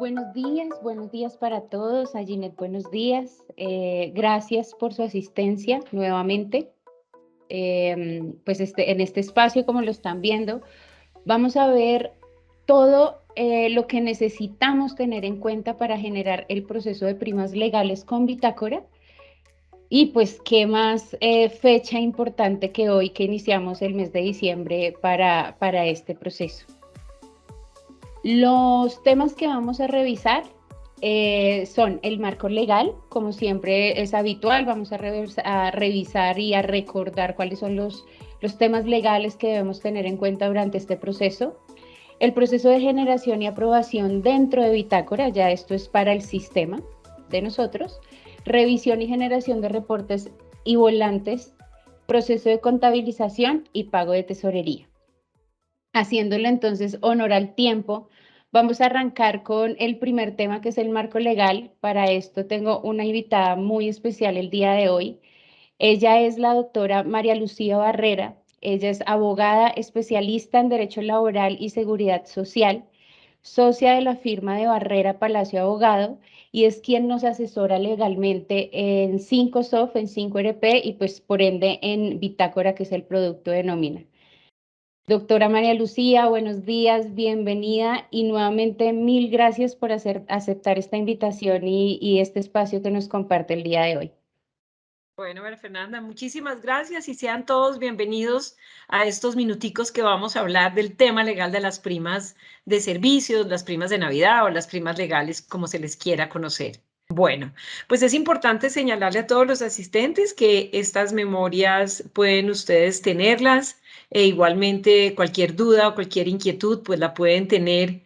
Buenos días para todos. A Ginette, buenos días. Gracias por su asistencia nuevamente. En este espacio, como lo están viendo, vamos a ver todo lo que necesitamos tener en cuenta para generar el proceso de primas legales con Bitácora. Y pues, qué más fecha importante que hoy que iniciamos el mes de diciembre para este proceso. Los temas que vamos a revisar son el marco legal, como siempre es habitual, vamos a revisar y a recordar cuáles son los temas legales que debemos tener en cuenta durante este proceso. El proceso de generación y aprobación dentro de Bitácora, ya esto es para el sistema de nosotros. Revisión y generación de reportes y volantes, proceso de contabilización y pago de tesorería. Haciéndole entonces honor al tiempo, vamos a arrancar con el primer tema, que es el marco legal. Para esto tengo una invitada muy especial el día de hoy. Ella es la doctora María Lucía Barrera. Ella es abogada especialista en Derecho Laboral y Seguridad Social, socia de la firma de Barrera Palacio Abogado, y es quien nos asesora legalmente en 5SOF, en 5RP y pues por ende en Bitácora, que es el producto de nómina. Doctora María Lucía, buenos días, bienvenida y nuevamente mil gracias por aceptar esta invitación y este espacio que nos comparte el día de hoy. Bueno, María Fernanda, muchísimas gracias y sean todos bienvenidos a estos minuticos que vamos a hablar del tema legal de las primas de servicios, las primas de Navidad o las primas legales, como se les quiera conocer. Bueno, pues es importante señalarle a todos los asistentes que estas memorias pueden ustedes tenerlas e igualmente cualquier duda o cualquier inquietud pues la pueden tener,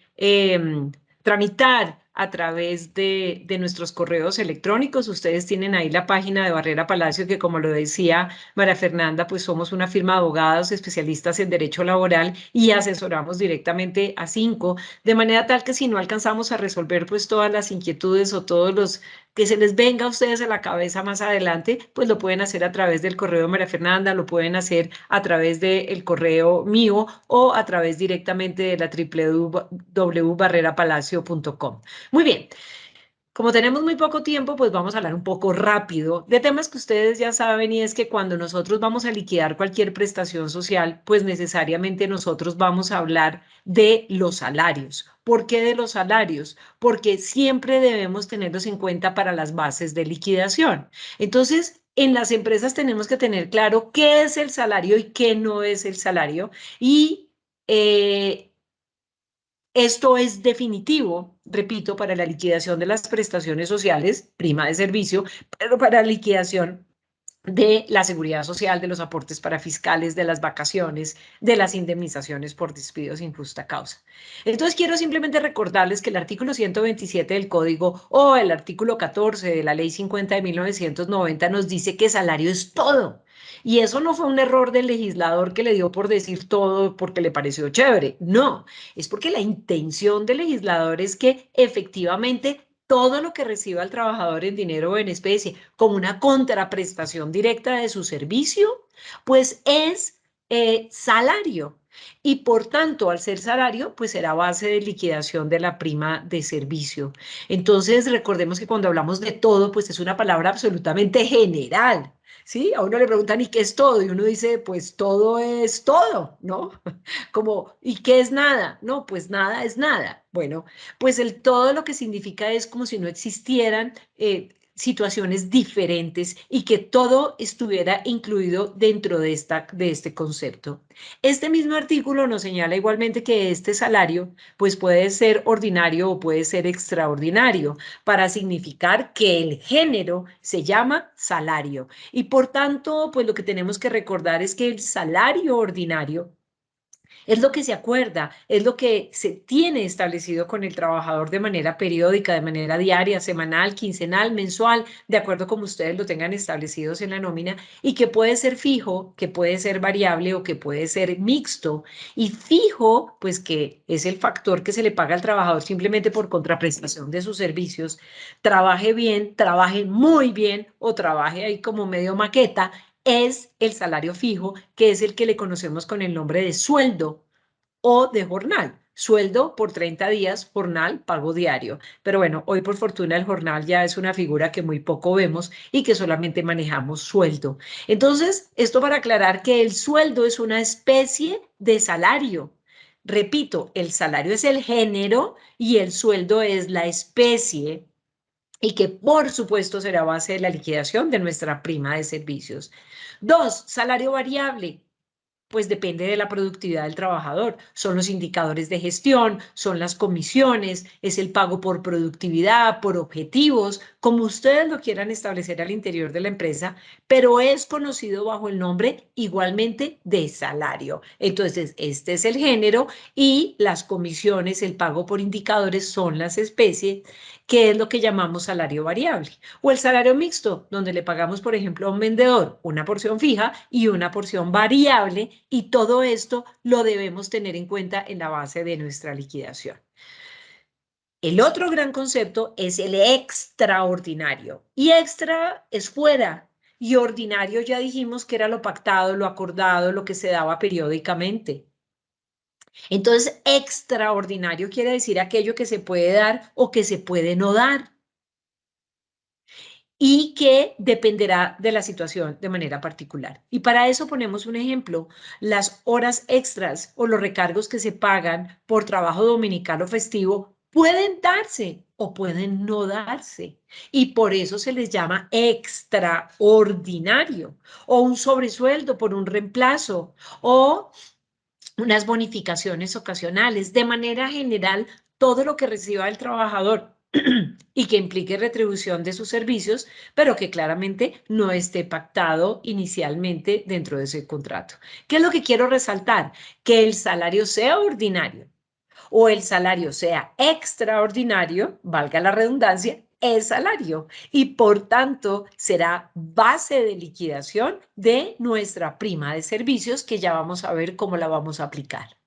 tramitar a través de nuestros correos electrónicos. Ustedes tienen ahí la página de Barrera Palacio, que como lo decía María Fernanda, pues somos una firma de abogados especialistas en derecho laboral y asesoramos directamente a 5, de manera tal que si no alcanzamos a resolver pues todas las inquietudes o todos los que se les venga a ustedes a la cabeza más adelante, pues lo pueden hacer a través del correo de María Fernanda, lo pueden hacer a través del correo mío o a través directamente de la www.barrerapalacio.com. Muy bien. Como tenemos muy poco tiempo, pues vamos a hablar un poco rápido de temas que ustedes ya saben, y es que cuando nosotros vamos a liquidar cualquier prestación social, pues necesariamente nosotros vamos a hablar de los salarios. ¿Por qué de los salarios? Porque siempre debemos tenerlos en cuenta para las bases de liquidación. Entonces, en las empresas tenemos que tener claro qué es el salario y qué no es el salario, y esto es definitivo, repito, para la liquidación de las prestaciones sociales, prima de servicio, pero para la liquidación de la seguridad social, de los aportes para fiscales, de las vacaciones, de las indemnizaciones por despido sin justa causa. Entonces, quiero simplemente recordarles que el artículo 127 del Código o el artículo 14 de la Ley 50 de 1990 nos dice que salario es todo. Y eso no fue un error del legislador que le dio por decir todo porque le pareció chévere. No, es porque la intención del legislador es que efectivamente todo lo que reciba el trabajador en dinero o en especie como una contraprestación directa de su servicio, pues es salario. Y por tanto, al ser salario, pues será base de liquidación de la prima de servicio. Entonces, recordemos que cuando hablamos de todo, pues es una palabra absolutamente general. ¿Sí? A uno le preguntan, ¿y qué es todo? Y uno dice, pues todo es todo, ¿no? Como, ¿y qué es nada? No, pues nada es nada. Bueno, pues el todo lo que significa es como si no existieran situaciones diferentes y que todo estuviera incluido dentro de este concepto. Este mismo artículo nos señala igualmente que este salario pues puede ser ordinario o puede ser extraordinario para significar que el género se llama salario. Y por tanto, pues lo que tenemos que recordar es que el salario ordinario es lo que se acuerda, es lo que se tiene establecido con el trabajador de manera periódica, de manera diaria, semanal, quincenal, mensual, de acuerdo como ustedes lo tengan establecidos en la nómina, y que puede ser fijo, que puede ser variable o que puede ser mixto. Y fijo, pues que es el factor que se le paga al trabajador simplemente por contraprestación de sus servicios, trabaje bien, trabaje muy bien o trabaje ahí como medio maqueta, es el salario fijo, que es el que le conocemos con el nombre de sueldo o de jornal. sueldo por 30 días, jornal, pago diario. Pero bueno, hoy por fortuna el jornal ya es una figura que muy poco vemos y que solamente manejamos sueldo. Entonces, esto para aclarar que el sueldo es una especie de salario. Repito, el salario es el género y el sueldo es la especie y que por supuesto será base de la liquidación de nuestra prima de servicios. Dos, salario variable. Pues depende de la productividad del trabajador. Son los indicadores de gestión, son las comisiones, es el pago por productividad, por objetivos, como ustedes lo quieran establecer al interior de la empresa, pero es conocido bajo el nombre igualmente de salario. Entonces, este es el género y las comisiones, el pago por indicadores son las especies, que es lo que llamamos salario variable. O el salario mixto, donde le pagamos, por ejemplo, a un vendedor una porción fija y una porción variable, y todo esto lo debemos tener en cuenta en la base de nuestra liquidación. El otro gran concepto es el extraordinario. Y extra es fuera. Y ordinario ya dijimos que era lo pactado, lo acordado, lo que se daba periódicamente. Entonces, extraordinario quiere decir aquello que se puede dar o que se puede no dar y que dependerá de la situación de manera particular. Y para eso ponemos un ejemplo, las horas extras o los recargos que se pagan por trabajo dominical o festivo pueden darse o pueden no darse. Y por eso se les llama extraordinario o un sobresueldo por un reemplazo o unas bonificaciones ocasionales. De manera general, todo lo que reciba el trabajador y que implique retribución de sus servicios, pero que claramente no esté pactado inicialmente dentro de ese contrato. ¿Qué es lo que quiero resaltar? Que el salario sea ordinario o el salario sea extraordinario, valga la redundancia, es salario y por tanto será base de liquidación de nuestra prima de servicios que ya vamos a ver cómo la vamos a aplicar.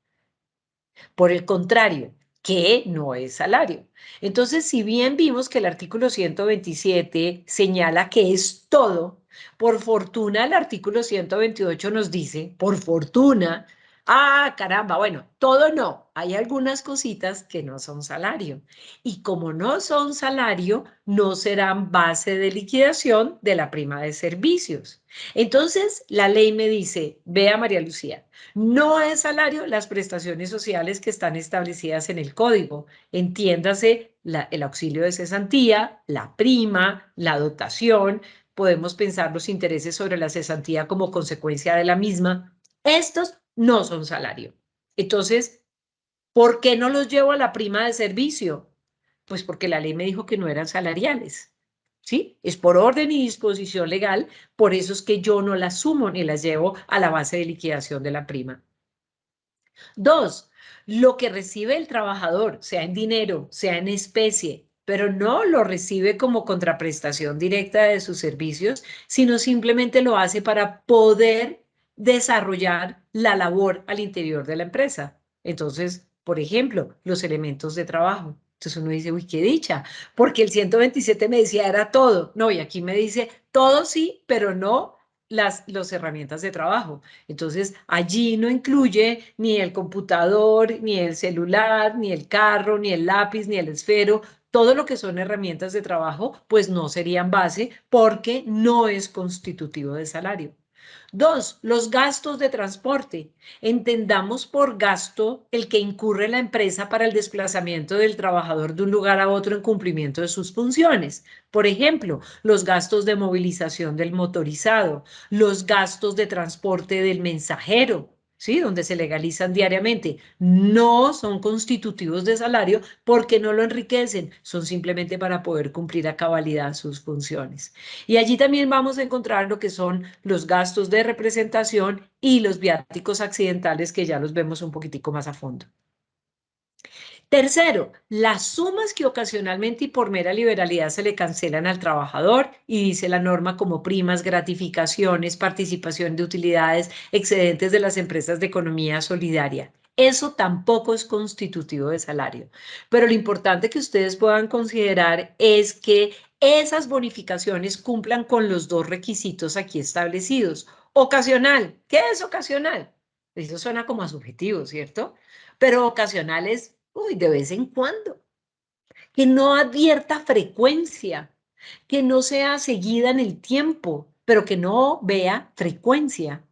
Por el contrario, que no es salario. Entonces, si bien vimos que el artículo 127 señala que es todo, por fortuna el artículo 128 nos dice, por fortuna, ah, caramba, bueno, todo no, hay algunas cositas que no son salario. Y como no son salario, no serán base de liquidación de la prima de servicios. Entonces, la ley me dice, vea María Lucía, no es salario las prestaciones sociales que están establecidas en el código. Entiéndase el auxilio de cesantía, la prima, la dotación. Podemos pensar los intereses sobre la cesantía como consecuencia de la misma. Estos no son salario. Entonces, ¿por qué no los llevo a la prima de servicio? Pues porque la ley me dijo que no eran salariales. ¿Sí? Es por orden y disposición legal, por eso es que yo no las sumo ni las llevo a la base de liquidación de la prima. Dos, lo que recibe el trabajador, sea en dinero, sea en especie, pero no lo recibe como contraprestación directa de sus servicios, sino simplemente lo hace para poder desarrollar la labor al interior de la empresa. Entonces, por ejemplo, los elementos de trabajo. Entonces uno dice, uy, qué dicha, porque el 127 me decía era todo. No, y aquí me dice todo sí, pero no las herramientas de trabajo. Entonces, allí no incluye ni el computador, ni el celular, ni el carro, ni el lápiz, ni el esfero. Todo lo que son herramientas de trabajo, pues no serían base porque no es constitutivo de salario. Dos, los gastos de transporte. Entendamos por gasto el que incurre la empresa para el desplazamiento del trabajador de un lugar a otro en cumplimiento de sus funciones. Por ejemplo, los gastos de movilización del motorizado, los gastos de transporte del mensajero, ¿sí? Donde se legalizan diariamente. No son constitutivos de salario porque no lo enriquecen, son simplemente para poder cumplir a cabalidad sus funciones. Y allí también vamos a encontrar lo que son los gastos de representación y los viáticos accidentales que ya los vemos un poquitico más a fondo. Tercero, las sumas que ocasionalmente y por mera liberalidad se le cancelan al trabajador y dice la norma como primas, gratificaciones, participación de utilidades, excedentes de las empresas de economía solidaria. Eso tampoco es constitutivo de salario. Pero lo importante que ustedes puedan considerar es que esas bonificaciones cumplan con los dos requisitos aquí establecidos. Ocasional. ¿Qué es ocasional? Eso suena como a subjetivo, ¿cierto? Pero ocasionales, uy, de vez en cuando. Que no advierta frecuencia, que no sea seguida en el tiempo, pero que no vea frecuencia.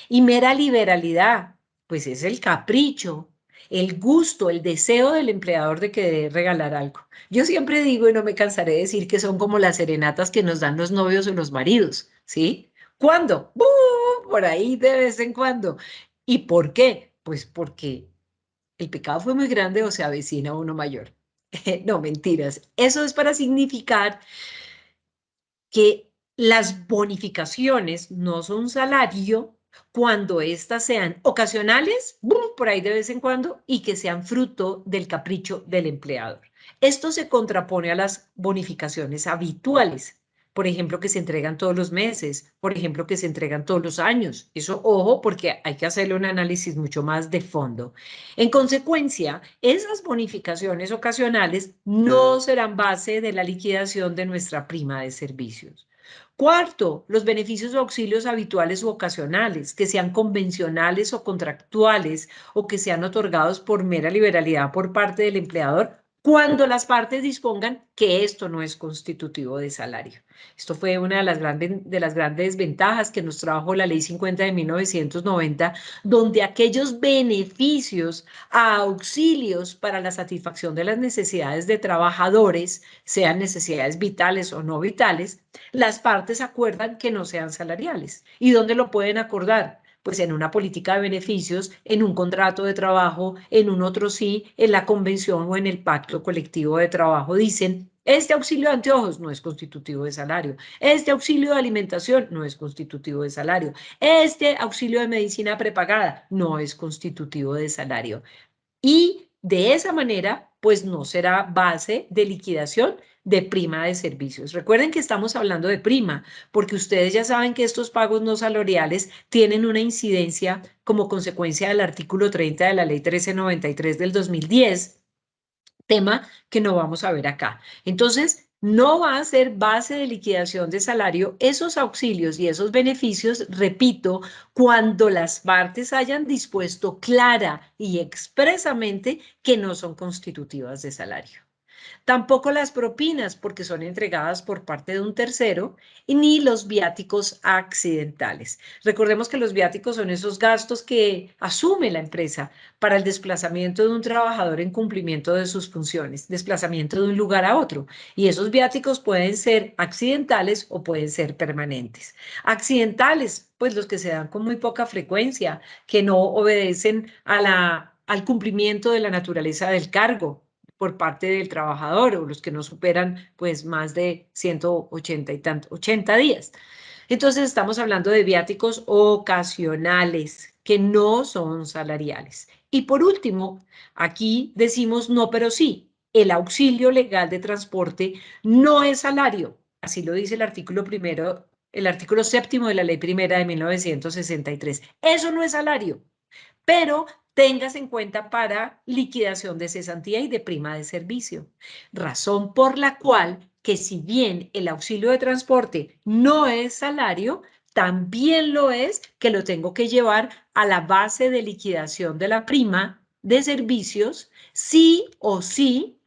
Y mera liberalidad, pues es el capricho, el gusto, el deseo del empleador de que debe regalar algo. Yo siempre digo, y no me cansaré de decir, que son como las serenatas que nos dan los novios o los maridos, ¿sí? ¿Cuándo? Por ahí de vez en cuando. ¿Y por qué? Pues porque el pecado fue muy grande o se avecina uno mayor. No, mentiras. Eso es para significar que las bonificaciones no son salario cuando éstas sean ocasionales, ¡bum!, por ahí de vez en cuando, y que sean fruto del capricho del empleador. Esto se contrapone a las bonificaciones habituales, por ejemplo, que se entregan todos los meses, por ejemplo, que se entregan todos los años. Eso, ojo, porque hay que hacerle un análisis mucho más de fondo. En consecuencia, esas bonificaciones ocasionales no serán base de la liquidación de nuestra prima de servicios. Cuarto, los beneficios o auxilios habituales u ocasionales, que sean convencionales o contractuales o que sean otorgados por mera liberalidad por parte del empleador, cuando las partes dispongan que esto no es constitutivo de salario. Esto fue una de las grandes ventajas que nos trajo la Ley 50 de 1990, donde aquellos beneficios a auxilios para la satisfacción de las necesidades de trabajadores, sean necesidades vitales o no vitales, las partes acuerdan que no sean salariales. ¿Y dónde lo pueden acordar? Pues en una política de beneficios, en un contrato de trabajo, en un otro sí, en la convención o en el pacto colectivo de trabajo. Dicen, este auxilio de anteojos no es constitutivo de salario. Este auxilio de alimentación no es constitutivo de salario. Este auxilio de medicina prepagada no es constitutivo de salario. Y de esa manera, pues no será base de liquidación de prima de servicios. Recuerden que estamos hablando de prima, porque ustedes ya saben que estos pagos no salariales tienen una incidencia como consecuencia del artículo 30 de la Ley 1393 del 2010, tema que no vamos a ver acá. Entonces, no va a ser base de liquidación de salario esos auxilios y esos beneficios, repito, cuando las partes hayan dispuesto clara y expresamente que no son constitutivas de salario. Tampoco las propinas, porque son entregadas por parte de un tercero, y ni los viáticos accidentales. Recordemos que los viáticos son esos gastos que asume la empresa para el desplazamiento de un trabajador en cumplimiento de sus funciones, desplazamiento de un lugar a otro. Y esos viáticos pueden ser accidentales o pueden ser permanentes. Accidentales, pues los que se dan con muy poca frecuencia, que no obedecen al cumplimiento de la naturaleza del cargo por parte del trabajador o los que no superan pues más de 180 y tanto, 80 días. Entonces estamos hablando de viáticos ocasionales que no son salariales. Y por último, aquí decimos no, pero sí, el auxilio legal de transporte no es salario. Así lo dice el artículo primero, el artículo séptimo de la ley primera de 1963. Eso no es salario, pero tengas en cuenta para liquidación de cesantía y de prima de servicio. Razón por la cual que si bien el auxilio de transporte no es salario, también lo es que lo tengo que llevar a la base de liquidación de la prima de servicios, sí o sí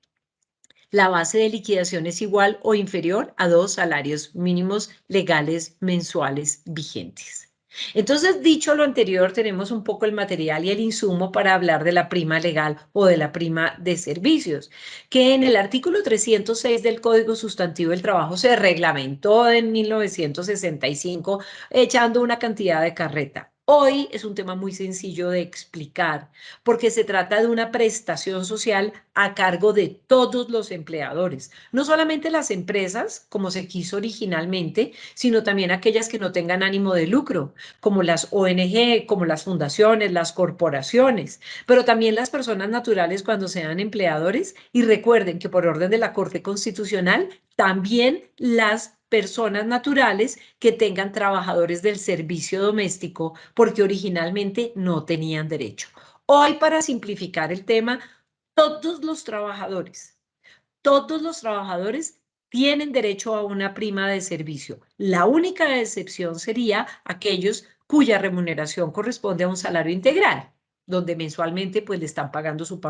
la base de liquidación es igual o inferior a 2 salarios mínimos legales mensuales vigentes. Entonces, dicho lo anterior, tenemos un poco el material y el insumo para hablar de la prima legal o de la prima de servicios, que en el artículo 306 del Código Sustantivo del Trabajo se reglamentó en 1965 echando una cantidad de carreta. Hoy es un tema muy sencillo de explicar porque se trata de una prestación social a cargo de todos los empleadores, no solamente las empresas, como se quiso originalmente, sino también aquellas que no tengan ánimo de lucro, como las ONG, como las fundaciones, las corporaciones, pero también las personas naturales cuando sean empleadores. Y recuerden que por orden de la Corte Constitucional, también las personas naturales que tengan trabajadores del servicio doméstico, porque originalmente no tenían derecho. Hoy, para simplificar el tema, todos los trabajadores tienen derecho a una prima de servicio. La única excepción sería aquellos cuya remuneración corresponde a un salario integral, donde mensualmente pues le están pagando su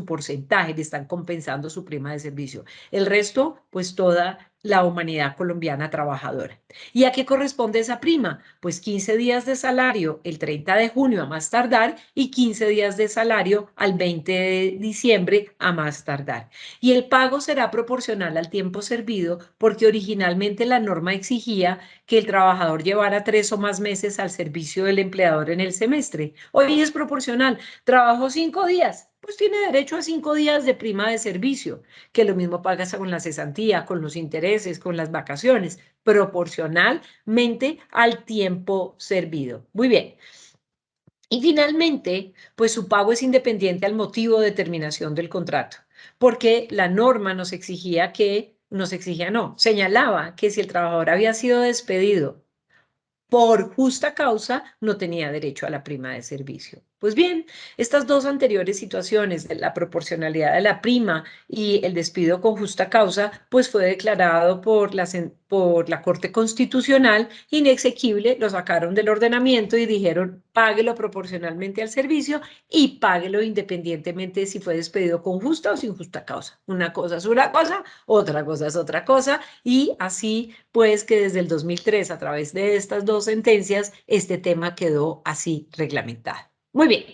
porcentaje, le están compensando su prima de servicio. El resto, pues toda la humanidad colombiana trabajadora. ¿Y a qué corresponde esa prima? Pues 15 días de salario el 30 de junio a más tardar y 15 días de salario al 20 de diciembre a más tardar. Y el pago será proporcional al tiempo servido porque originalmente la norma exigía que el trabajador llevara 3 o más meses al servicio del empleador en el semestre. Hoy es proporcional. Trabajó 5 días, pues tiene derecho a 5 días de prima de servicio, que lo mismo pagas con la cesantía, con los intereses, con las vacaciones, proporcionalmente al tiempo servido. Muy bien. Y finalmente, pues su pago es independiente al motivo de terminación del contrato, porque la norma señalaba que si el trabajador había sido despedido por justa causa, no tenía derecho a la prima de servicio. Pues bien, estas dos anteriores situaciones, de la proporcionalidad de la prima y el despido con justa causa, pues fue declarado por la Corte Constitucional inexequible, lo sacaron del ordenamiento y dijeron, páguelo proporcionalmente al servicio y páguelo independientemente de si fue despedido con justa o sin justa causa. Una cosa es una cosa, otra cosa es otra cosa, y así pues que desde el 2003, a través de estas dos sentencias, este tema quedó así reglamentado. Muy bien.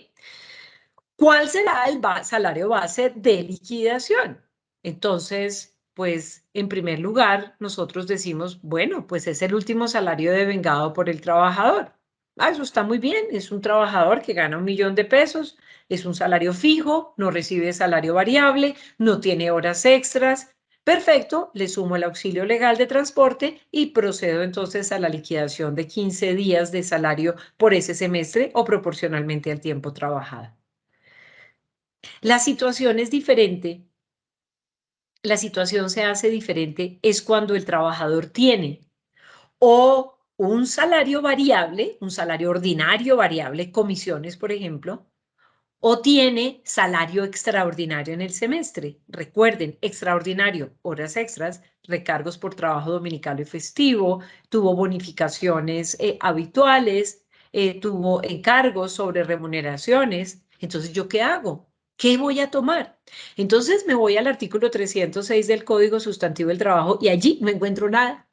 ¿Cuál será el salario base de liquidación? Entonces, pues en primer lugar, nosotros decimos, bueno, pues es el último salario devengado por el trabajador. Ah, eso está muy bien, es un trabajador que gana 1.000.000 de pesos, es un salario fijo, no recibe salario variable, no tiene horas extras. Perfecto, le sumo el auxilio legal de transporte y procedo entonces a la liquidación de 15 días de salario por ese semestre o proporcionalmente al tiempo trabajado. La situación es diferente, la situación se hace diferente es cuando el trabajador tiene o un salario variable, un salario ordinario variable, comisiones, por ejemplo, o tiene salario extraordinario en el semestre. Recuerden, extraordinario, horas extras, recargos por trabajo dominical y festivo, tuvo bonificaciones habituales, tuvo encargos sobre remuneraciones. Entonces, ¿yo qué hago? ¿Qué voy a tomar? Entonces me voy al artículo 306 del Código Sustantivo del Trabajo y allí no encuentro nada.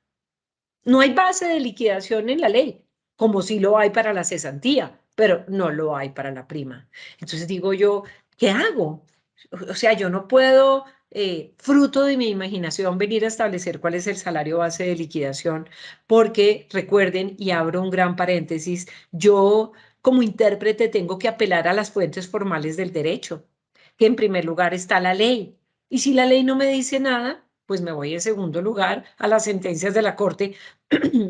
No hay base de liquidación en la ley, como sí lo hay para la cesantía, pero no lo hay para la prima. Entonces digo yo, ¿qué hago? O sea, yo no puedo, fruto de mi imaginación, venir a establecer cuál es el salario base de liquidación, porque recuerden, y abro un gran paréntesis, yo como intérprete tengo que apelar a las fuentes formales del derecho, que en primer lugar está la ley. Y si la ley no me dice nada, pues me voy en segundo lugar a las sentencias de la Corte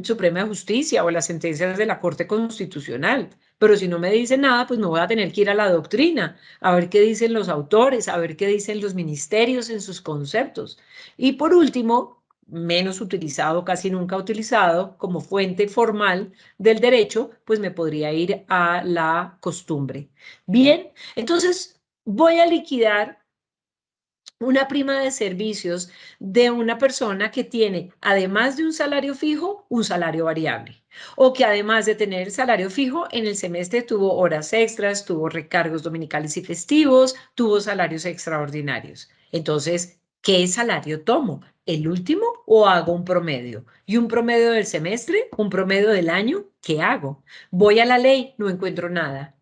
Suprema de Justicia o las sentencias de la Corte Constitucional. Pero si no me dice nada, pues me voy a tener que ir a la doctrina, a ver qué dicen los autores, a ver qué dicen los ministerios en sus conceptos. Y por último, menos utilizado, casi nunca utilizado como fuente formal del derecho, pues me podría ir a la costumbre. Bien, entonces voy a liquidar una prima de servicios de una persona que tiene, además de un salario fijo, un salario variable. O que además de tener salario fijo, en el semestre tuvo horas extras, tuvo recargos dominicales y festivos, tuvo salarios extraordinarios. Entonces, ¿qué salario tomo? ¿El último o hago un promedio? ¿Y un promedio del semestre? ¿Un promedio del año? ¿Qué hago? Voy a la ley, no encuentro nada.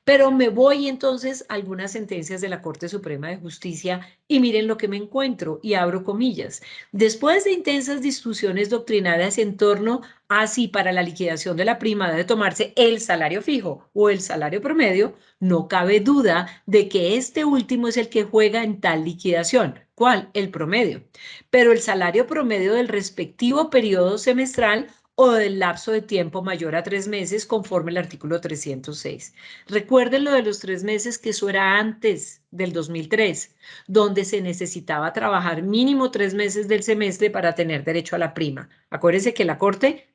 Pero me voy entonces a algunas sentencias de la Corte Suprema de Justicia y miren lo que me encuentro, y abro comillas. Después de intensas discusiones doctrinarias en torno a si para la liquidación de la prima debe tomarse el salario fijo o el salario promedio, no cabe duda de que este último es el que juega en tal liquidación. ¿Cuál? El promedio. Pero el salario promedio del respectivo periodo semestral o del lapso de tiempo mayor a 3 meses conforme el artículo 306. Recuerden lo de los 3 meses, que eso era antes del 2003, donde se necesitaba trabajar mínimo 3 meses del semestre para tener derecho a la prima. Acuérdense que la Corte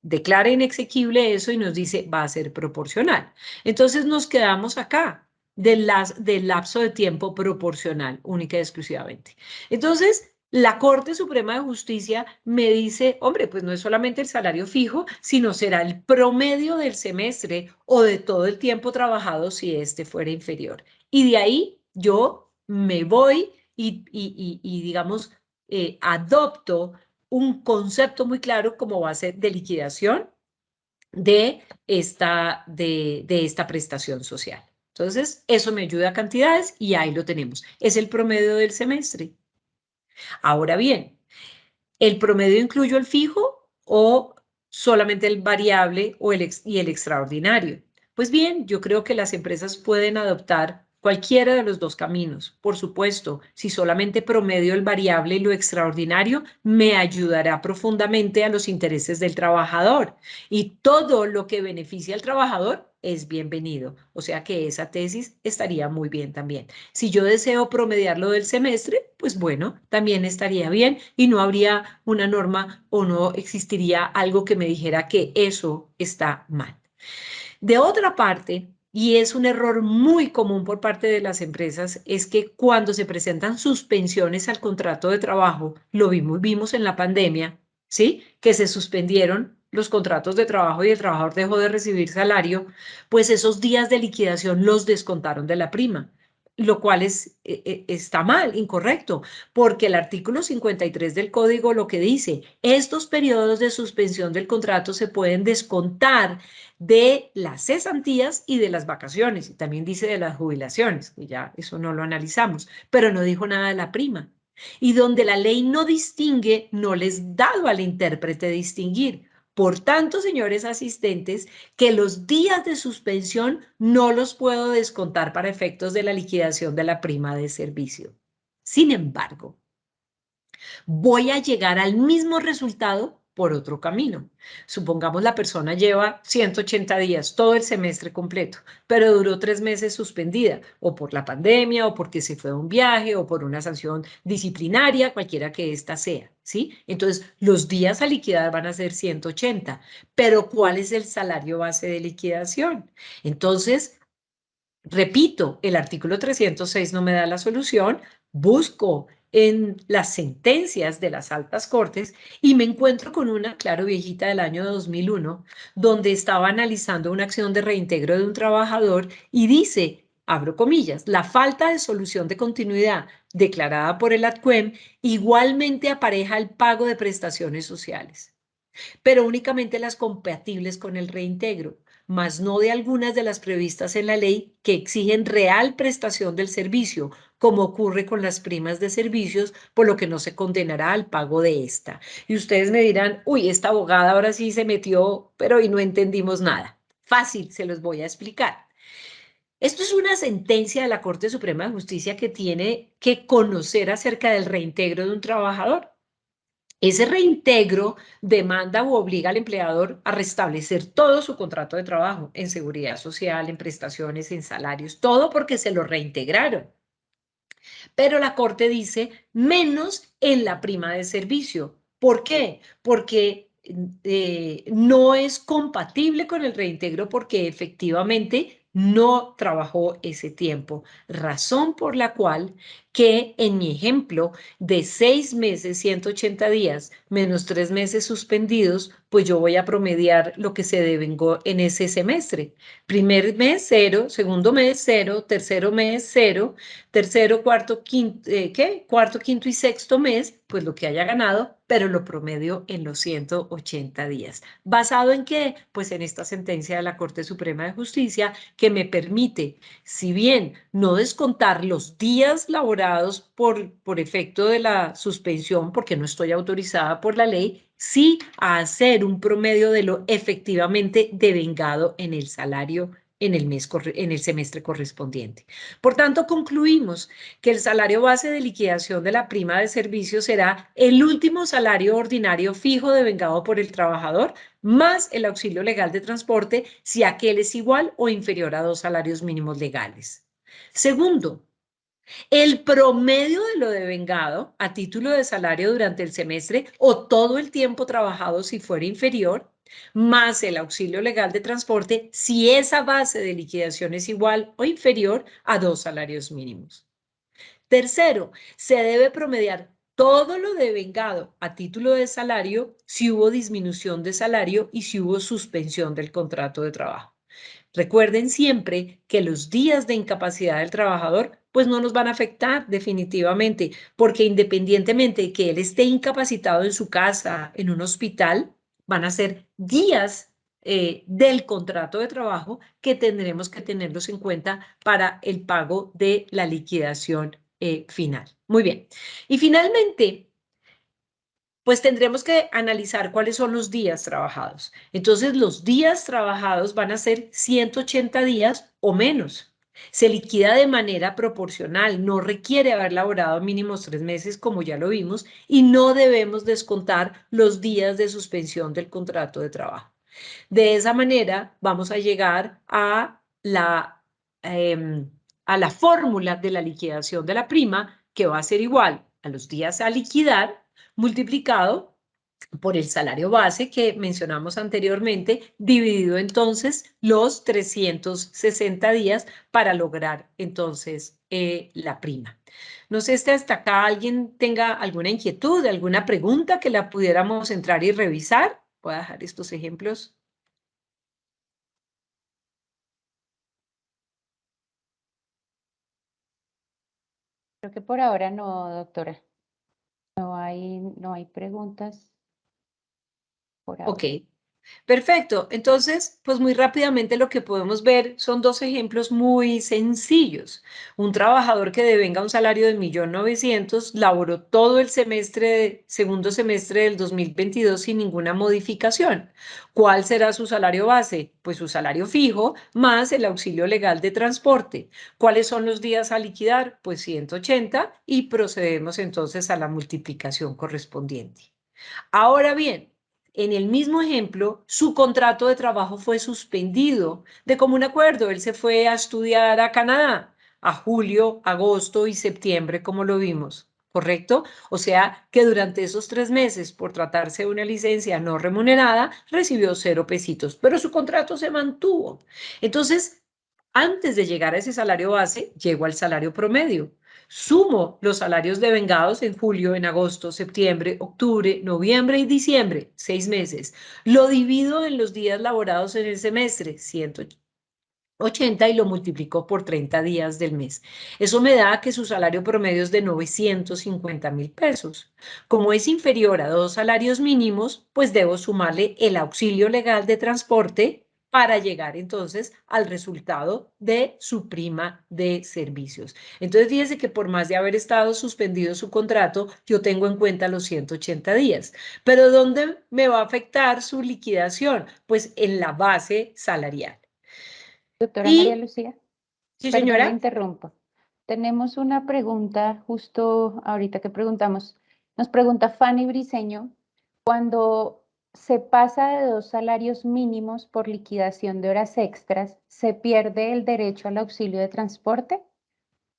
declara inexequible eso y nos dice va a ser proporcional. Entonces nos quedamos acá del lapso de tiempo proporcional, única y exclusivamente. Entonces, La Corte Suprema de Justicia me dice, hombre, pues no es solamente el salario fijo, sino será el promedio del semestre o de todo el tiempo trabajado si este fuera inferior. Y de ahí yo me voy y digamos, adopto un concepto muy claro como base de liquidación de esta prestación social. Entonces, eso me ayuda a cantidades y ahí lo tenemos. Es el promedio del semestre. Ahora bien, ¿el promedio incluye el fijo o solamente el variable o y el extraordinario? Pues bien, yo creo que las empresas pueden adoptar cualquiera de los dos caminos. Por supuesto, si solamente promedio el variable y lo extraordinario, me ayudará profundamente a los intereses del trabajador. Y todo lo que beneficia al trabajador es bienvenido. O sea que esa tesis estaría muy bien también. Si yo deseo promediar lo del semestre, pues bueno, también estaría bien y no habría una norma o no existiría algo que me dijera que eso está mal. De otra parte, y es un error muy común por parte de las empresas, es que cuando se presentan suspensiones al contrato de trabajo, lo vimos en la pandemia, ¿sí? Que se suspendieron los contratos de trabajo y el trabajador dejó de recibir salario, pues esos días de liquidación los descontaron de la prima, lo cual está mal, incorrecto, porque el artículo 53 del código lo que dice, estos periodos de suspensión del contrato se pueden descontar de las cesantías y de las vacaciones, y también dice de las jubilaciones, que ya eso no lo analizamos, pero no dijo nada de la prima. Y donde la ley no distingue, no les dado al intérprete distinguir. Por tanto, señores asistentes, que los días de suspensión no los puedo descontar para efectos de la liquidación de la prima de servicio. Sin embargo, voy a llegar al mismo resultado por otro camino. Supongamos la persona lleva 180 días, todo el semestre completo, pero duró 3 meses suspendida, o por la pandemia, o porque se fue a un viaje, o por una sanción disciplinaria, cualquiera que ésta sea, ¿sí? Entonces, los días a liquidar van a ser 180, pero ¿cuál es el salario base de liquidación? Entonces, repito, el artículo 306 no me da la solución, busco en las sentencias de las altas cortes y me encuentro con una, claro, viejita del año 2001, donde estaba analizando una acción de reintegro de un trabajador y dice, abro comillas, la falta de solución de continuidad declarada por el ATCUEM igualmente apareja el pago de prestaciones sociales, pero únicamente las compatibles con el reintegro, mas no de algunas de las previstas en la ley que exigen real prestación del servicio, como ocurre con las primas de servicios, por lo que no se condenará al pago de esta. Y ustedes me dirán, uy, esta abogada ahora sí se metió, pero y no entendimos nada. Fácil, se los voy a explicar. Esto es una sentencia de la Corte Suprema de Justicia que tiene que conocer acerca del reintegro de un trabajador. Ese reintegro demanda u obliga al empleador a restablecer todo su contrato de trabajo en seguridad social, en prestaciones, en salarios, todo porque se lo reintegraron. Pero la Corte dice menos en la prima de servicio. ¿Por qué? Porque no es compatible con el reintegro porque efectivamente no trabajó ese tiempo. Razón por la cual que en mi ejemplo de 6 meses, 180 días, menos 3 meses suspendidos, pues yo voy a promediar lo que se devengó en ese semestre. Primer mes, cero; segundo mes, cero; tercero mes, cero; tercero, cuarto, quinto, cuarto, quinto y sexto mes, pues lo que haya ganado, pero lo promedio en los 180 días. ¿Basado en qué? Pues en esta sentencia de la Corte Suprema de Justicia que me permite, si bien no descontar los días laborados por efecto de la suspensión, porque no estoy autorizada por la ley, sí a hacer un promedio de lo efectivamente devengado en el salario en el semestre correspondiente. Por tanto, concluimos que el salario base de liquidación de la prima de servicio será el último salario ordinario fijo devengado por el trabajador más el auxilio legal de transporte si aquel es igual o inferior a 2 salarios mínimos legales. Segundo, el promedio de lo devengado a título de salario durante el semestre o todo el tiempo trabajado si fuera inferior, más el auxilio legal de transporte si esa base de liquidación es igual o inferior a 2 salarios mínimos. Tercero, se debe promediar todo lo devengado a título de salario si hubo disminución de salario y si hubo suspensión del contrato de trabajo. Recuerden siempre que los días de incapacidad del trabajador pues no nos van a afectar definitivamente, porque independientemente de que él esté incapacitado en su casa, en un hospital, van a ser días del contrato de trabajo que tendremos que tenerlos en cuenta para el pago de la liquidación final. Muy bien. Y finalmente, pues tendremos que analizar cuáles son los días trabajados. Entonces, los días trabajados van a ser 180 días o menos. Se liquida de manera proporcional, no requiere haber laborado mínimos 3 meses, como ya lo vimos, y no debemos descontar los días de suspensión del contrato de trabajo. De esa manera, vamos a llegar a la fórmula de la liquidación de la prima, que va a ser igual a los días a liquidar multiplicado por el salario base que mencionamos anteriormente, dividido entonces los 360 días para lograr entonces la prima. No sé si hasta acá alguien tenga alguna inquietud, alguna pregunta que la pudiéramos entrar y revisar. Voy a dejar estos ejemplos. Creo que por ahora no, doctora. No hay preguntas por Ok, ahora. perfecto. Entonces, pues muy rápidamente lo que podemos ver son dos ejemplos muy sencillos. Un trabajador que devenga un salario de 1.900.000 laboró todo el segundo semestre del 2022 sin ninguna modificación. ¿Cuál será su salario base? Pues su salario fijo más el auxilio legal de transporte. ¿Cuáles son los días a liquidar? Pues 180 y procedemos entonces a la multiplicación correspondiente. Ahora bien, en el mismo ejemplo, su contrato de trabajo fue suspendido de común acuerdo. Él se fue a estudiar a Canadá a julio, agosto y septiembre, como lo vimos, ¿correcto? O sea que durante esos 3 meses, por tratarse de una licencia no remunerada, recibió 0 pesitos, pero su contrato se mantuvo. Entonces, antes de llegar a ese salario base, llegó al salario promedio. Sumo los salarios devengados en julio, en agosto, septiembre, octubre, noviembre y diciembre, 6 meses. Lo divido en los días laborados en el semestre, 180, y lo multiplico por 30 días del mes. Eso me da que su salario promedio es de 950.000 pesos. Como es inferior a 2 salarios mínimos, pues debo sumarle el auxilio legal de transporte para llegar entonces al resultado de su prima de servicios. Entonces, fíjese que por más de haber estado suspendido su contrato, yo tengo en cuenta los 180 días. Pero ¿dónde me va a afectar su liquidación? Pues en la base salarial. Doctora María Y, Lucía, sí, perdón, le señora, interrumpo. Tenemos una pregunta justo ahorita que preguntamos. Nos pregunta Fanny Briceño, cuando se pasa de 2 salarios mínimos por liquidación de horas extras, ¿se pierde el derecho al auxilio de transporte?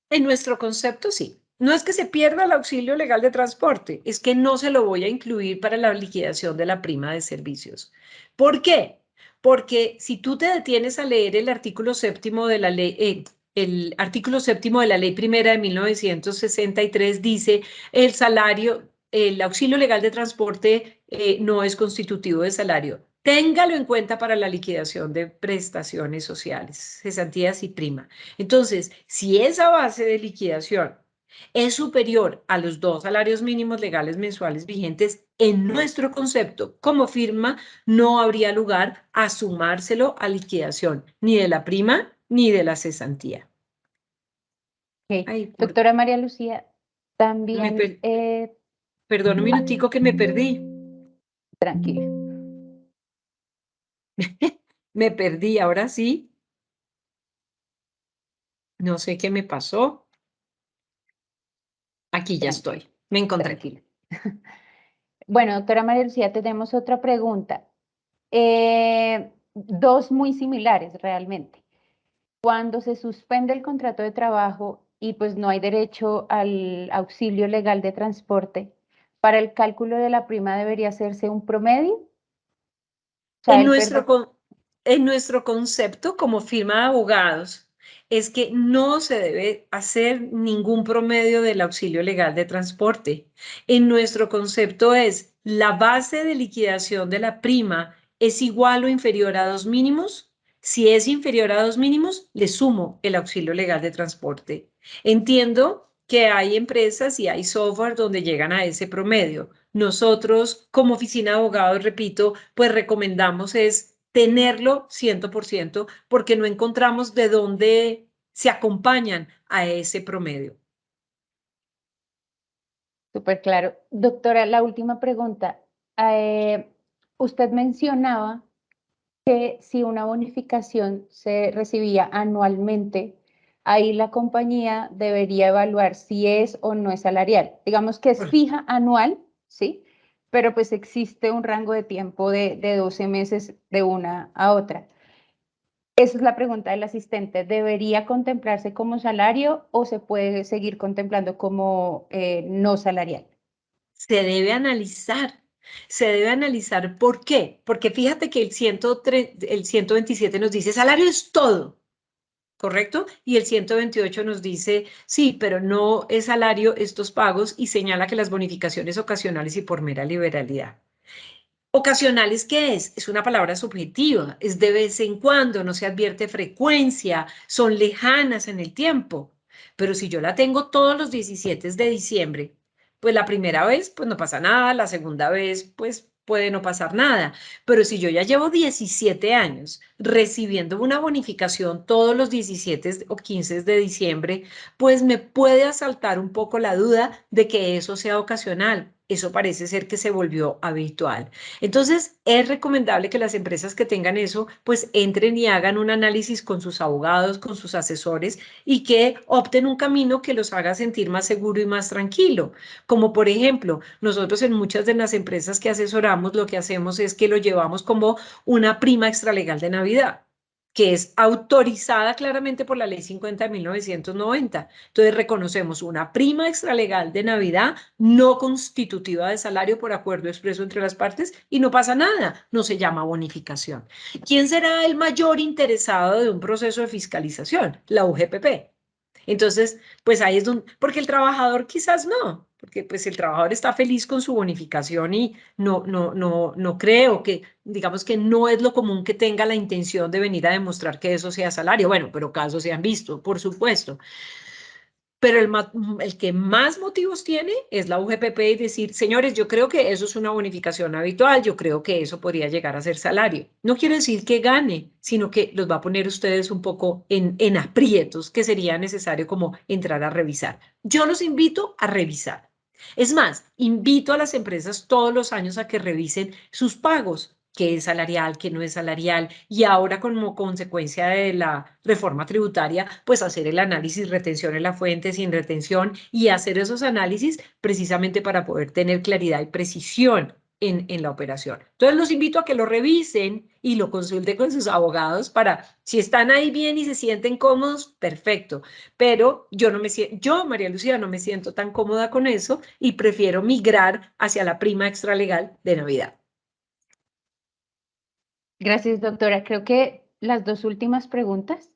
en nuestro concepto sí. No es que se pierda el auxilio legal de transporte, es que no se lo voy a incluir para la liquidación de la prima de servicios. ¿Por qué? Porque si tú te detienes a leer el artículo séptimo de la ley, el artículo séptimo de la ley primera de 1963 dice el auxilio legal de transporte no es constitutivo de salario. Téngalo en cuenta para la liquidación de prestaciones sociales, cesantías y prima. Entonces, si esa base de liquidación es superior a los 2 salarios mínimos legales mensuales vigentes, en nuestro concepto como firma, no habría lugar a sumárselo a liquidación ni de la prima ni de la cesantía. Ok. Ay, Doctora María Lucía, me también, per- perdón un minutico que me perdí. tranquila. Me perdí, ahora sí. No sé qué me pasó. Aquí ya Tranquila, estoy. Me encontré. tranquila. Bueno, doctora María Lucía, tenemos otra pregunta. Dos muy similares realmente. Cuando se suspende el contrato de trabajo y pues no hay derecho al auxilio legal de transporte, para el cálculo de la prima debería hacerse un promedio. O sea, En el nuestro, perder. con- en nuestro concepto como firma de abogados, es que no se debe hacer ningún promedio del auxilio legal de transporte. En nuestro concepto es la base de liquidación de la prima es igual o inferior a 2 mínimos. Si es inferior a 2 mínimos, le sumo el auxilio legal de transporte. Entiendo que hay empresas y hay software donde llegan a ese promedio. Nosotros, como oficina de abogados, repito, pues recomendamos es tenerlo 100% porque no encontramos de dónde se acompañan a ese promedio. Súper claro. Doctora, la última pregunta. Usted mencionaba que si una bonificación se recibía anualmente, ahí la compañía debería evaluar si es o no es salarial. Digamos que es fija anual, ¿sí? Pero pues existe un rango de tiempo de 12 meses de una a otra. Esa es la pregunta del asistente. ¿Debería contemplarse como salario o se puede seguir contemplando como no salarial? Se debe analizar. Se debe analizar por qué. Porque fíjate que el 127 nos dice salario es todo, ¿correcto? Y el 128 nos dice, sí, pero no es salario estos pagos y señala que las bonificaciones ocasionales y por mera liberalidad. Ocasionales, ¿qué es? Es una palabra subjetiva, es de vez en cuando, no se advierte frecuencia, son lejanas en el tiempo. Pero si yo la tengo todos los 17 de diciembre, pues la primera vez, pues no pasa nada, la segunda vez, pues puede no pasar nada. Pero si yo ya llevo 17 años recibiendo una bonificación todos los 17 o 15 de diciembre, pues me puede asaltar un poco la duda de que eso sea ocasional. Eso parece ser que se volvió habitual. Entonces, es recomendable que las empresas que tengan eso, pues entren y hagan un análisis con sus abogados, con sus asesores y que opten un camino que los haga sentir más seguro y más tranquilo. Como por ejemplo, nosotros en muchas de las empresas que asesoramos, lo que hacemos es que lo llevamos como una prima extralegal de Navidad, que es autorizada claramente por la Ley 50 de 1990. Entonces reconocemos una prima extralegal de Navidad no constitutiva de salario por acuerdo expreso entre las partes y no pasa nada, no se llama bonificación. ¿Quién será el mayor interesado de un proceso de fiscalización? La UGPP. Entonces, pues ahí es donde, porque el trabajador quizás no, porque pues el trabajador está feliz con su bonificación y no creo que, digamos que no es lo común que tenga la intención de venir a demostrar que eso sea salario. Bueno, pero casos se han visto, por supuesto. Pero el que más motivos tiene es la UGPP y decir, señores, yo creo que eso es una bonificación habitual, yo creo que eso podría llegar a ser salario. No quiere decir que gane, sino que los va a poner ustedes un poco en aprietos que sería necesario como entrar a revisar. Yo los invito a revisar. Es más, invito a las empresas todos los años a que revisen sus pagos, qué es salarial, qué no es salarial, y ahora como consecuencia de la reforma tributaria, pues hacer el análisis retención en la fuente, sin retención, y hacer esos análisis precisamente para poder tener claridad y precisión en la operación. Entonces los invito a que lo revisen y lo consulten con sus abogados para, si están ahí bien y se sienten cómodos, perfecto. Pero yo no me siento, yo, María Lucía, no me siento tan cómoda con eso y prefiero migrar hacia la prima extralegal de Navidad. Gracias, doctora. Creo que las dos últimas preguntas.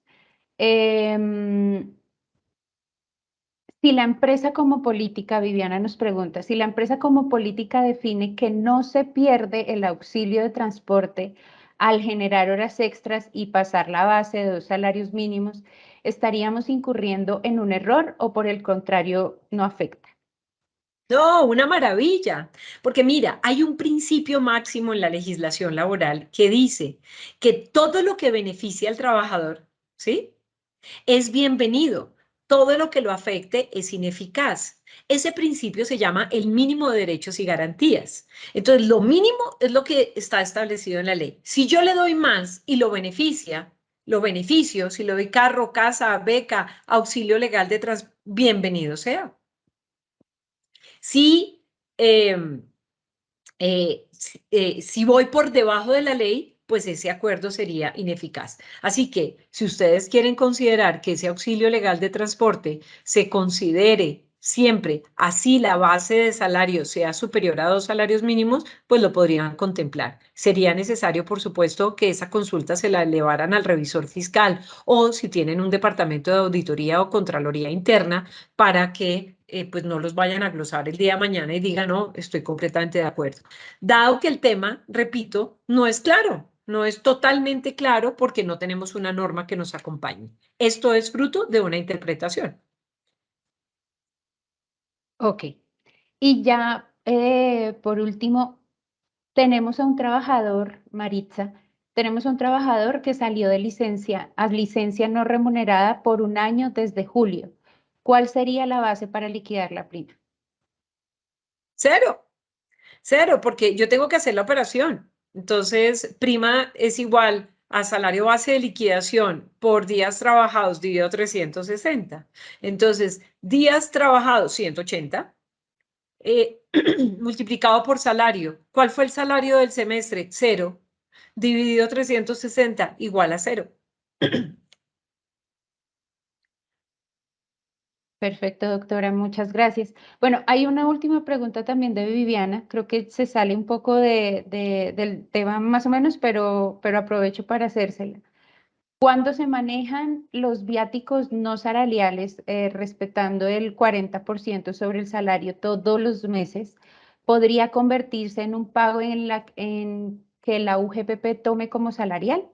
Si la empresa como política, Viviana nos pregunta, si la empresa como política define que no se pierde el auxilio de transporte al generar horas extras y pasar la base de 2 salarios mínimos, ¿estaríamos incurriendo en un error o por el contrario no afecta? No, una maravilla, porque mira, hay un principio máximo en la legislación laboral que dice que todo lo que beneficia al trabajador, ¿sí? Es bienvenido. Todo lo que lo afecte es ineficaz. Ese principio se llama el mínimo de derechos y garantías. Entonces, lo mínimo es lo que está establecido en la ley. Si yo le doy más y lo beneficio, si le doy carro, casa, beca, auxilio legal de bienvenido sea. Si eh, si voy por debajo de la ley, pues ese acuerdo sería ineficaz. Así que si ustedes quieren considerar que ese auxilio legal de transporte se considere siempre, así la base de salario sea superior a 2 salarios mínimos, pues lo podrían contemplar. Sería necesario, por supuesto, que esa consulta se la elevaran al revisor fiscal o si tienen un departamento de auditoría o contraloría interna para que pues no los vayan a glosar el día de mañana y digan, no, estoy completamente de acuerdo. Dado que el tema, repito, no es claro, no es totalmente claro porque no tenemos una norma que nos acompañe. Esto es fruto de una interpretación. Ok. Y ya, por último, tenemos a un trabajador, Maritza, tenemos a un trabajador que salió de licencia a licencia no remunerada por un año desde julio. ¿Cuál sería la base para liquidar la prima? Cero. Cero, porque yo tengo que hacer la operación. Entonces, prima es igual a salario base de liquidación por días trabajados dividido 360. Entonces, días trabajados 180, multiplicado por salario. ¿Cuál fue el salario del semestre? Cero. Dividido 360 igual a cero. Perfecto, doctora, muchas gracias. Bueno, hay una última pregunta también de Viviana, creo que se sale un poco del tema más o menos, pero aprovecho para hacérsela. ¿Cuándo se manejan los viáticos no salariales, respetando el 40% sobre el salario todos los meses, podría convertirse en un pago en que la UGPP tome como salarial?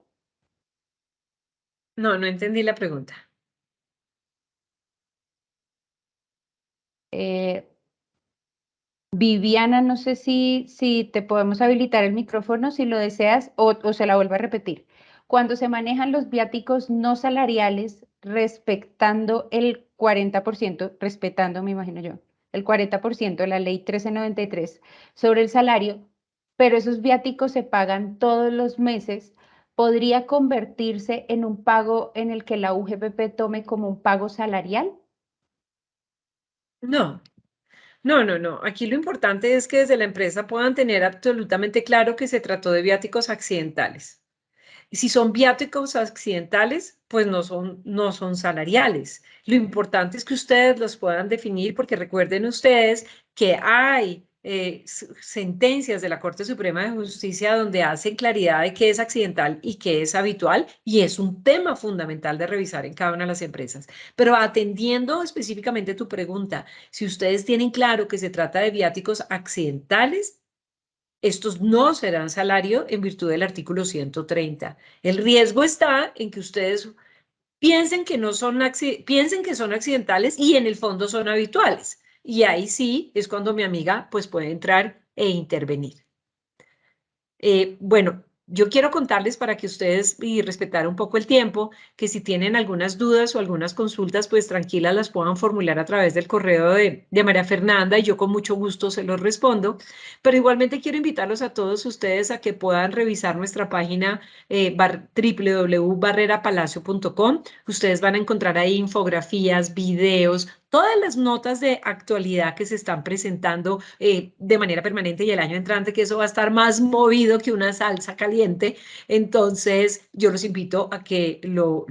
No, no entendí la pregunta. Eh, Viviana, no sé si te podemos habilitar el micrófono si lo deseas o se la vuelvo a repetir. Cuando se manejan los viáticos no salariales respetando el 40%, respetando, me imagino yo, el 40% de la ley 1393 sobre el salario, pero esos viáticos se pagan todos los meses, ¿podría convertirse en un pago en el que la UGPP tome como un pago salarial? No, no, no, no. Aquí lo importante es que desde la empresa puedan tener absolutamente claro que se trató de viáticos accidentales. Y si son viáticos accidentales, pues no son salariales. Lo importante es que ustedes los puedan definir porque recuerden ustedes que hay sentencias de la Corte Suprema de Justicia donde hacen claridad de qué es accidental y qué es habitual y es un tema fundamental de revisar en cada una de las empresas. Pero atendiendo específicamente tu pregunta, si ustedes tienen claro que se trata de viáticos accidentales, estos no serán salario en virtud del artículo 130. El riesgo está en que ustedes piensen que no son piensen que son accidentales y en el fondo son habituales. Y ahí sí es cuando mi amiga pues puede entrar e intervenir. Bueno, yo quiero contarles para que ustedes y respetar un poco el tiempo, que si tienen algunas dudas o algunas consultas, pues tranquilas las puedan formular a través del correo de María Fernanda y yo con mucho gusto se los respondo. Pero igualmente quiero invitarlos a todos ustedes a que puedan revisar nuestra página www.barrerapalacio.com. Ustedes van a encontrar ahí infografías, videos, todas las notas de actualidad que se están presentando de manera permanente y el año entrante, que eso va a estar más movido que una salsa caliente. Entonces, yo los invito a que lo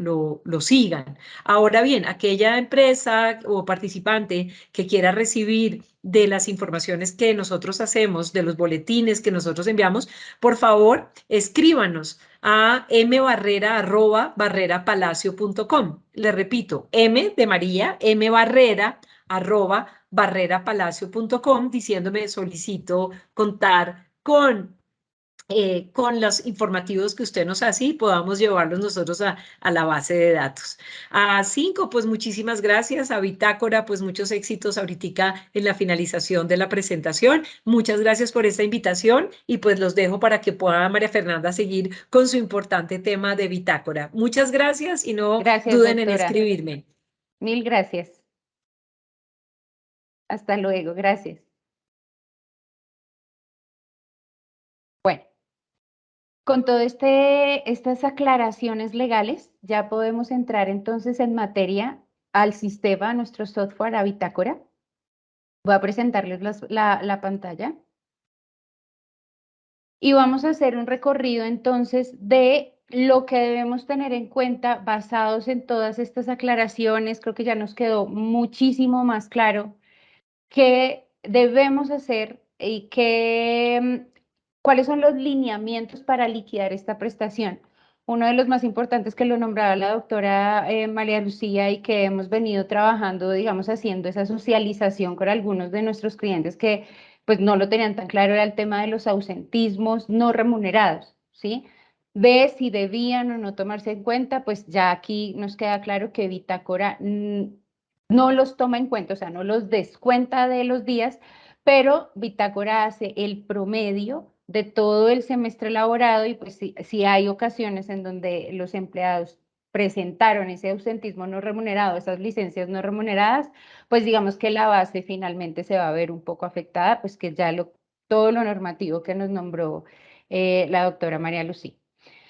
sigan. Ahora bien, aquella empresa o participante que quiera recibir de las informaciones que nosotros hacemos, de los boletines que nosotros enviamos, por favor, escríbanos a mbarrera@barrerapalacio.com. Le repito, M de María, mbarrera@barrerapalacio.com, diciéndome solicito contar con los informativos que usted nos hace y podamos llevarlos nosotros a la base de datos. A Cinco, pues muchísimas gracias. A Bitácora, pues muchos éxitos ahorita en la finalización de la presentación. Muchas gracias por esta invitación y pues los dejo para que pueda María Fernanda seguir con su importante tema de Bitácora. Muchas gracias y no Gracias, duden en doctora. escribirme. Mil gracias. Hasta luego. Gracias. Bueno, con todo estas aclaraciones legales, ya podemos entrar entonces en materia al sistema, a nuestro software, a Bitácora. Voy a presentarles la pantalla y vamos a hacer un recorrido entonces de lo que debemos tener en cuenta basados en todas estas aclaraciones. Creo que ya nos quedó muchísimo más claro qué debemos hacer y cuáles son los lineamientos para liquidar esta prestación. Uno de los más importantes que lo nombraba la doctora María Lucía y que hemos venido trabajando, digamos, haciendo esa socialización con algunos de nuestros clientes que pues no lo tenían tan claro, era el tema de los ausentismos no remunerados, ¿sí? Ve si debían o no tomarse en cuenta, pues ya aquí nos queda claro que Bitácora no los toma en cuenta, o sea, no los descuenta de los días, pero Bitácora hace el promedio de todo el semestre laborado y pues si hay ocasiones en donde los empleados presentaron ese ausentismo no remunerado, esas licencias no remuneradas, pues digamos que la base finalmente se va a ver un poco afectada, pues que ya todo lo normativo que nos nombró la doctora María Lucía.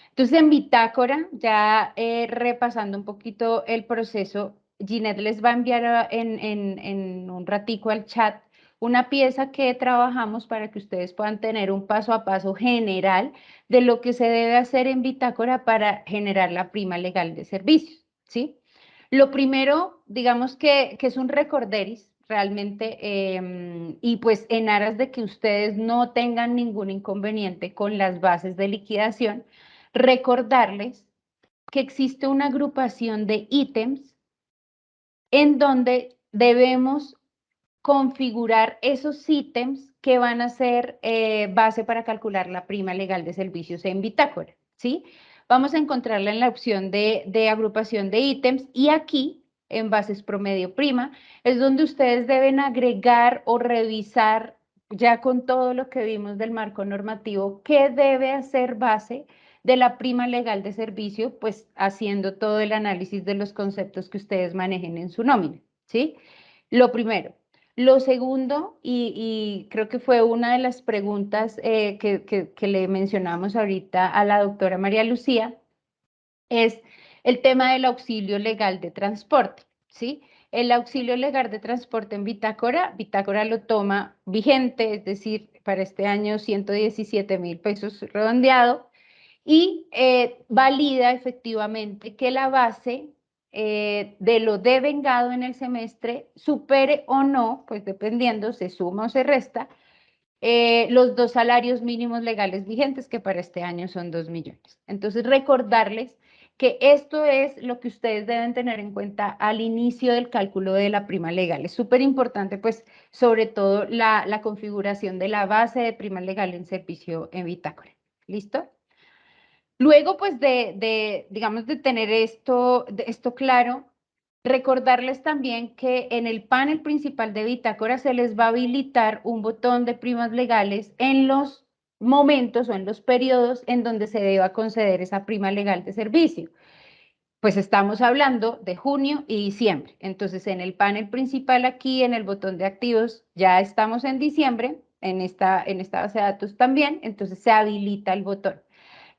Entonces, en Bitácora, ya repasando un poquito el proceso, Ginette les va a enviar en un ratico al chat una pieza que trabajamos para que ustedes puedan tener un paso a paso general de lo que se debe hacer en Bitácora para generar la prima legal de servicios, ¿sí? Lo primero, digamos que es un recorderis realmente, y pues en aras de que ustedes no tengan ningún inconveniente con las bases de liquidación, recordarles que existe una agrupación de ítems en donde debemos configurar esos ítems que van a ser base para calcular la prima legal de servicios en Bitácora, ¿sí? Vamos a encontrarla en la opción de agrupación de ítems y aquí, en bases promedio prima, es donde ustedes deben agregar o revisar, ya con todo lo que vimos del marco normativo, qué debe hacer base de la prima legal de servicio, pues haciendo todo el análisis de los conceptos que ustedes manejen en su nómina, ¿sí? Lo primero. Lo segundo, y creo que fue una de las preguntas que le mencionamos ahorita a la doctora María Lucía, es el tema del auxilio legal de transporte, ¿sí? El auxilio legal de transporte en Bitácora lo toma vigente, es decir, para este año 117.000 pesos redondeado, y valida efectivamente que la base de lo devengado en el semestre supere o no, pues dependiendo, se suma o se resta, los 2 salarios mínimos legales vigentes, que para este año son 2 millones. Entonces, recordarles que esto es lo que ustedes deben tener en cuenta al inicio del cálculo de la prima legal. Es súper importante, pues, sobre todo la configuración de la base de prima legal en servicio en Bitácora. ¿Listo? Luego, pues, digamos, de tener esto claro, recordarles también que en el panel principal de Bitácora se les va a habilitar un botón de primas legales en los momentos o en los periodos en donde se deba conceder esa prima legal de servicio. Pues estamos hablando de junio y diciembre. Entonces, en el panel principal aquí, en el botón de activos, ya estamos en diciembre, en esta base de datos también, entonces se habilita el botón.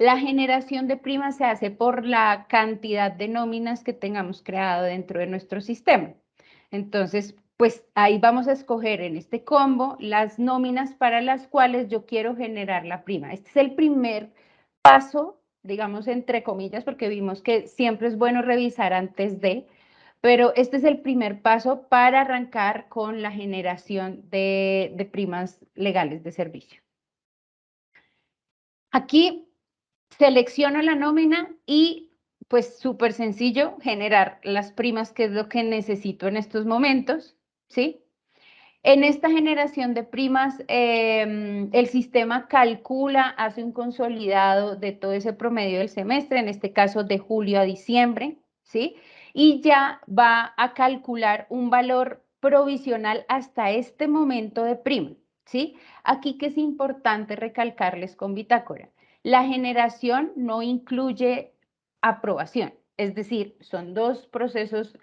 La generación de primas se hace por la cantidad de nóminas que tengamos creado dentro de nuestro sistema. Entonces, pues ahí vamos a escoger en este combo las nóminas para las cuales yo quiero generar la prima. Este es el primer paso, digamos, entre comillas, porque vimos que siempre es bueno revisar antes de, pero este es el primer paso para arrancar con la generación de primas legales de servicio. Aquí selecciono la nómina y pues súper sencillo generar las primas, que es lo que necesito en estos momentos, ¿sí? En esta generación de primas, el sistema calcula, hace un consolidado de todo ese promedio del semestre, en este caso de julio a diciembre, ¿sí? Y ya va a calcular un valor provisional hasta este momento de prima, ¿sí? Aquí que es importante recalcarles con Bitácora, la generación no incluye aprobación, es decir, son dos procesos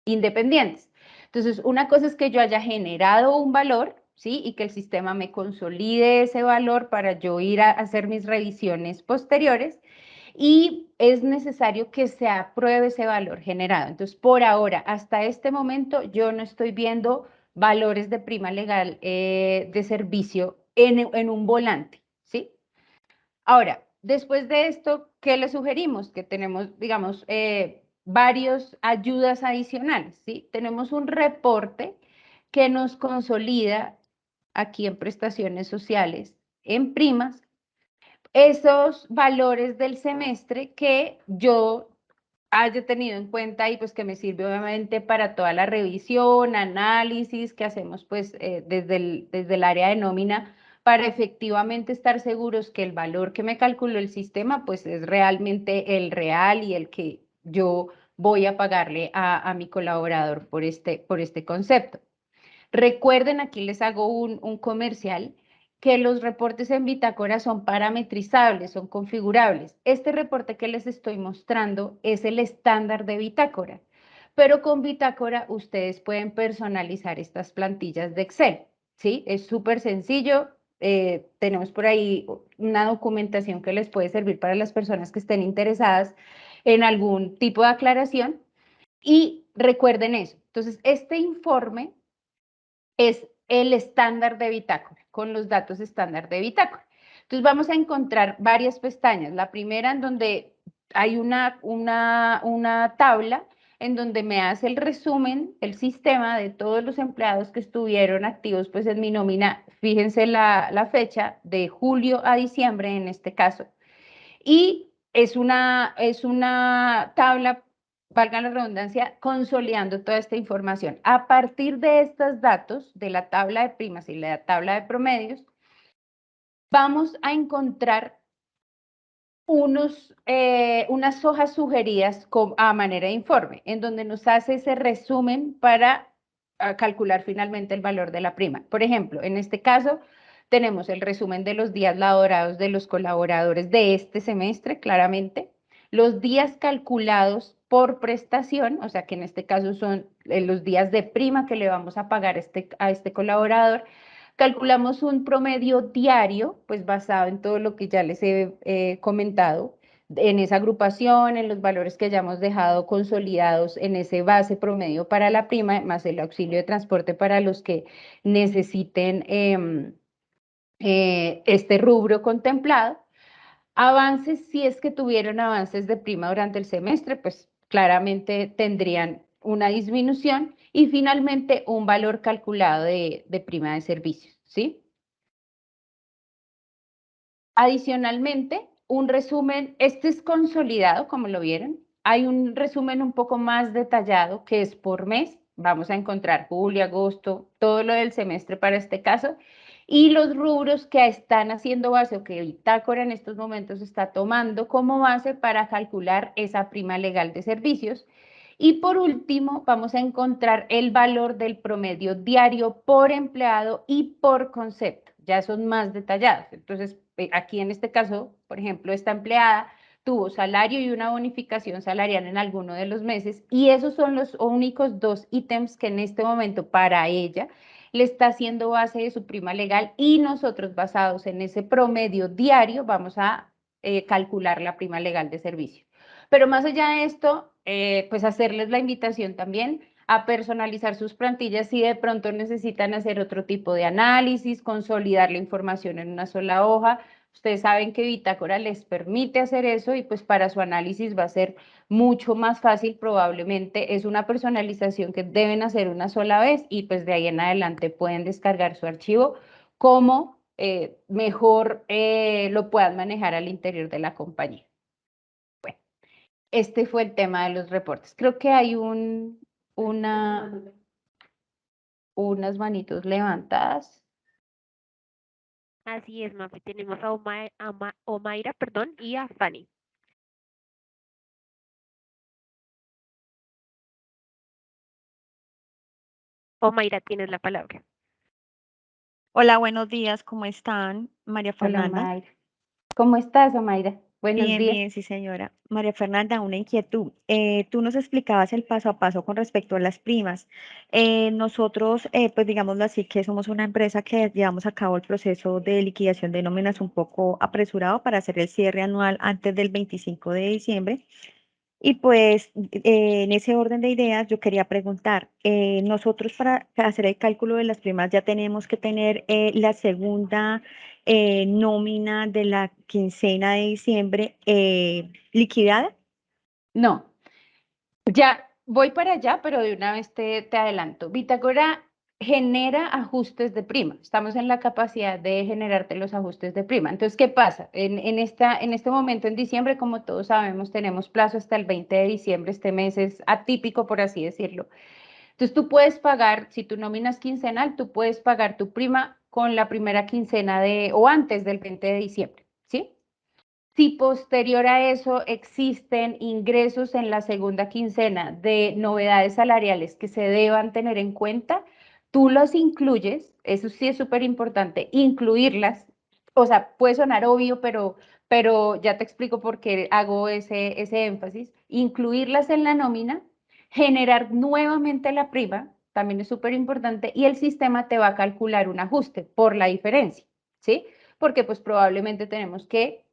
independientes. Entonces, una cosa es que yo haya generado un valor, ¿sí? Y que el sistema me consolide ese valor para yo ir a hacer mis revisiones posteriores. Y es necesario que se apruebe ese valor generado. Entonces, por ahora, hasta este momento, yo no estoy viendo valores de prima legal de servicio en un volante, ¿sí? Ahora, después de esto, ¿qué le sugerimos? Que tenemos, digamos, varios ayudas adicionales, ¿sí? Tenemos un reporte que nos consolida aquí en prestaciones sociales, en primas, esos valores del semestre que yo haya tenido en cuenta y pues que me sirve obviamente para toda la revisión, análisis que hacemos pues desde el área de nómina para efectivamente estar seguros que el valor que me calculó el sistema pues es realmente el real y el que yo voy a pagarle a mi colaborador por este concepto. Recuerden, aquí les hago un comercial, que los reportes en Bitácora son parametrizables, son configurables. Este reporte que les estoy mostrando es el estándar de Bitácora, pero con Bitácora ustedes pueden personalizar estas plantillas de Excel, ¿sí? Es súper sencillo. Tenemos por ahí una documentación que les puede servir para las personas que estén interesadas en algún tipo de aclaración. Y recuerden eso. Entonces, este informe es el estándar de Bitácora, con los datos estándar de Bitácora. Entonces vamos a encontrar varias pestañas. La primera en donde hay una tabla en donde me hace el resumen, el sistema de todos los empleados que estuvieron activos pues en mi nómina. Fíjense la fecha de julio a diciembre en este caso. Y es una tabla, valga la redundancia, consolidando toda esta información. A partir de estos datos, de la tabla de primas y la tabla de promedios, vamos a encontrar unas hojas sugeridas a manera de informe, en donde nos hace ese resumen para calcular finalmente el valor de la prima. Por ejemplo, en este caso, tenemos el resumen de los días laborados de los colaboradores de este semestre, claramente, los días calculados por prestación, o sea que en este caso son los días de prima que le vamos a pagar a este colaborador. Calculamos un promedio diario, pues basado en todo lo que ya les he comentado, en esa agrupación, en los valores que hayamos dejado consolidados en ese base promedio para la prima, más el auxilio de transporte para los que necesiten este rubro contemplado. Avances, si es que tuvieron avances de prima durante el semestre, pues claramente tendrían una disminución y finalmente un valor calculado de prima de servicios, ¿sí? Adicionalmente, un resumen, este es consolidado, como lo vieron. Hay un resumen un poco más detallado que es por mes. Vamos a encontrar julio, agosto, todo lo del semestre para este caso. Y los rubros que están haciendo base o que Bitácora en estos momentos está tomando como base para calcular esa prima legal de servicios. Y por último, vamos a encontrar el valor del promedio diario por empleado y por concepto. Ya son más detallados. Entonces, aquí en este caso, por ejemplo, esta empleada tuvo salario y una bonificación salarial en alguno de los meses y esos son los únicos dos ítems que en este momento para ella le está haciendo base de su prima legal y nosotros basados en ese promedio diario vamos a calcular la prima legal de servicio. Pero más allá de esto, pues hacerles la invitación también a personalizar sus plantillas si de pronto necesitan hacer otro tipo de análisis, consolidar la información en una sola hoja. Ustedes saben que Bitácora les permite hacer eso y pues para su análisis va a ser mucho más fácil probablemente. Es una personalización que deben hacer una sola vez y pues de ahí en adelante pueden descargar su archivo como mejor lo puedan manejar al interior de la compañía. Este fue el tema de los reportes. Creo que hay una, unas manitos levantadas. Así es, Mafe. Tenemos a Omaira, perdón, y a Fanny. Omaira, tienes la palabra. Hola, buenos días, ¿cómo están? María Hola, Fernanda. Omaira. ¿Cómo estás, Omaira? Buenos Bien, días. bien, sí, señora. María Fernanda, una inquietud. Tú nos explicabas el paso a paso con respecto a las primas. Nosotros, pues digámoslo así, que somos una empresa que llevamos a cabo el proceso de liquidación de nóminas un poco apresurado para hacer el cierre anual antes del 25 de diciembre. Y pues en ese orden de ideas yo quería preguntar, nosotros para hacer el cálculo de las primas ya tenemos que tener la segunda nómina de la quincena de diciembre liquidada. No, ya voy para allá, pero de una vez te adelanto. Bitácora genera ajustes de prima. Estamos en la capacidad de generarte los ajustes de prima. Entonces, ¿qué pasa? En este momento, en diciembre, como todos sabemos, tenemos plazo hasta el 20 de diciembre. Este mes es atípico, por así decirlo. Entonces, tú puedes pagar, si tu nómina es quincenal, tú puedes pagar tu prima con la primera quincena o antes del 20 de diciembre, ¿sí? Si posterior a eso existen ingresos en la segunda quincena de novedades salariales que se deban tener en cuenta, tú los incluyes, eso sí es súper importante, incluirlas. O sea, puede sonar obvio, pero ya te explico por qué hago ese énfasis. Incluirlas en la nómina, generar nuevamente la prima, también es súper importante, y el sistema te va a calcular un ajuste por la diferencia, ¿sí? Porque pues probablemente tenemos que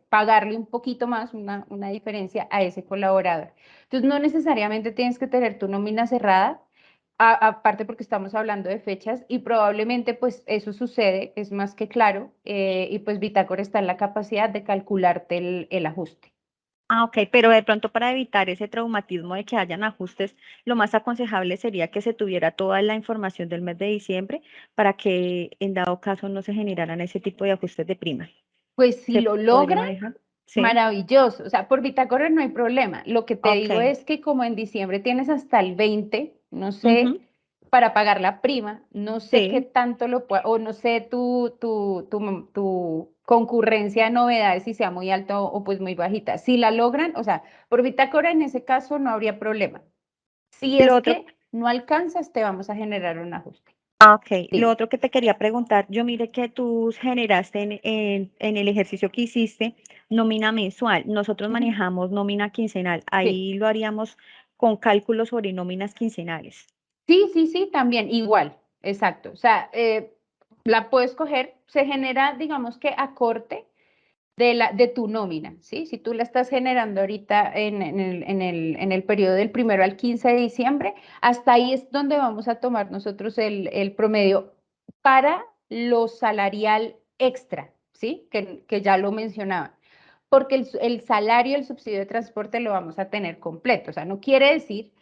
pagarle un poquito más, una diferencia a ese colaborador. Entonces, no necesariamente tienes que tener tu nómina cerrada, aparte porque estamos hablando de fechas y probablemente pues eso sucede, es más que claro, y pues Bitácora está en la capacidad de calcularte el ajuste. Ah, ok, pero de pronto para evitar ese traumatismo de que hayan ajustes, lo más aconsejable sería que se tuviera toda la información del mes de diciembre para que en dado caso no se generaran ese tipo de ajustes de prima. Pues si ¿Se lo podría logran, manejar? Sí, maravilloso. O sea, por Bitácora no hay problema. Lo que te digo ok. es que como en diciembre tienes hasta el 20, no sé, Ujú, para pagar la prima, no sé qué sí, tanto lo pueda, o no sé tu concurrencia de novedades, si sea muy alta o pues muy bajita. Si la logran, o sea, por Bitácora en ese caso no habría problema. Si lo es otro. que no alcanzas, te vamos a generar un ajuste. Ah, ok. Lo Dime. otro que te quería preguntar, yo mire que tú generaste en el ejercicio que hiciste nómina mensual. Nosotros Ujú. manejamos nómina quincenal. Sí. Ahí lo haríamos con cálculos sobre nóminas quincenales. Sí, sí, sí, también, igual, exacto. O sea, la puedes coger, se genera, digamos que a corte de tu nómina, ¿sí? Si tú la estás generando ahorita en el periodo del 1 al 15 de diciembre, hasta ahí es donde vamos a tomar nosotros el promedio para lo salarial extra, ¿sí? Que ya lo mencionaba. Porque el salario, el subsidio de transporte lo vamos a tener completo. O sea, no quiere decir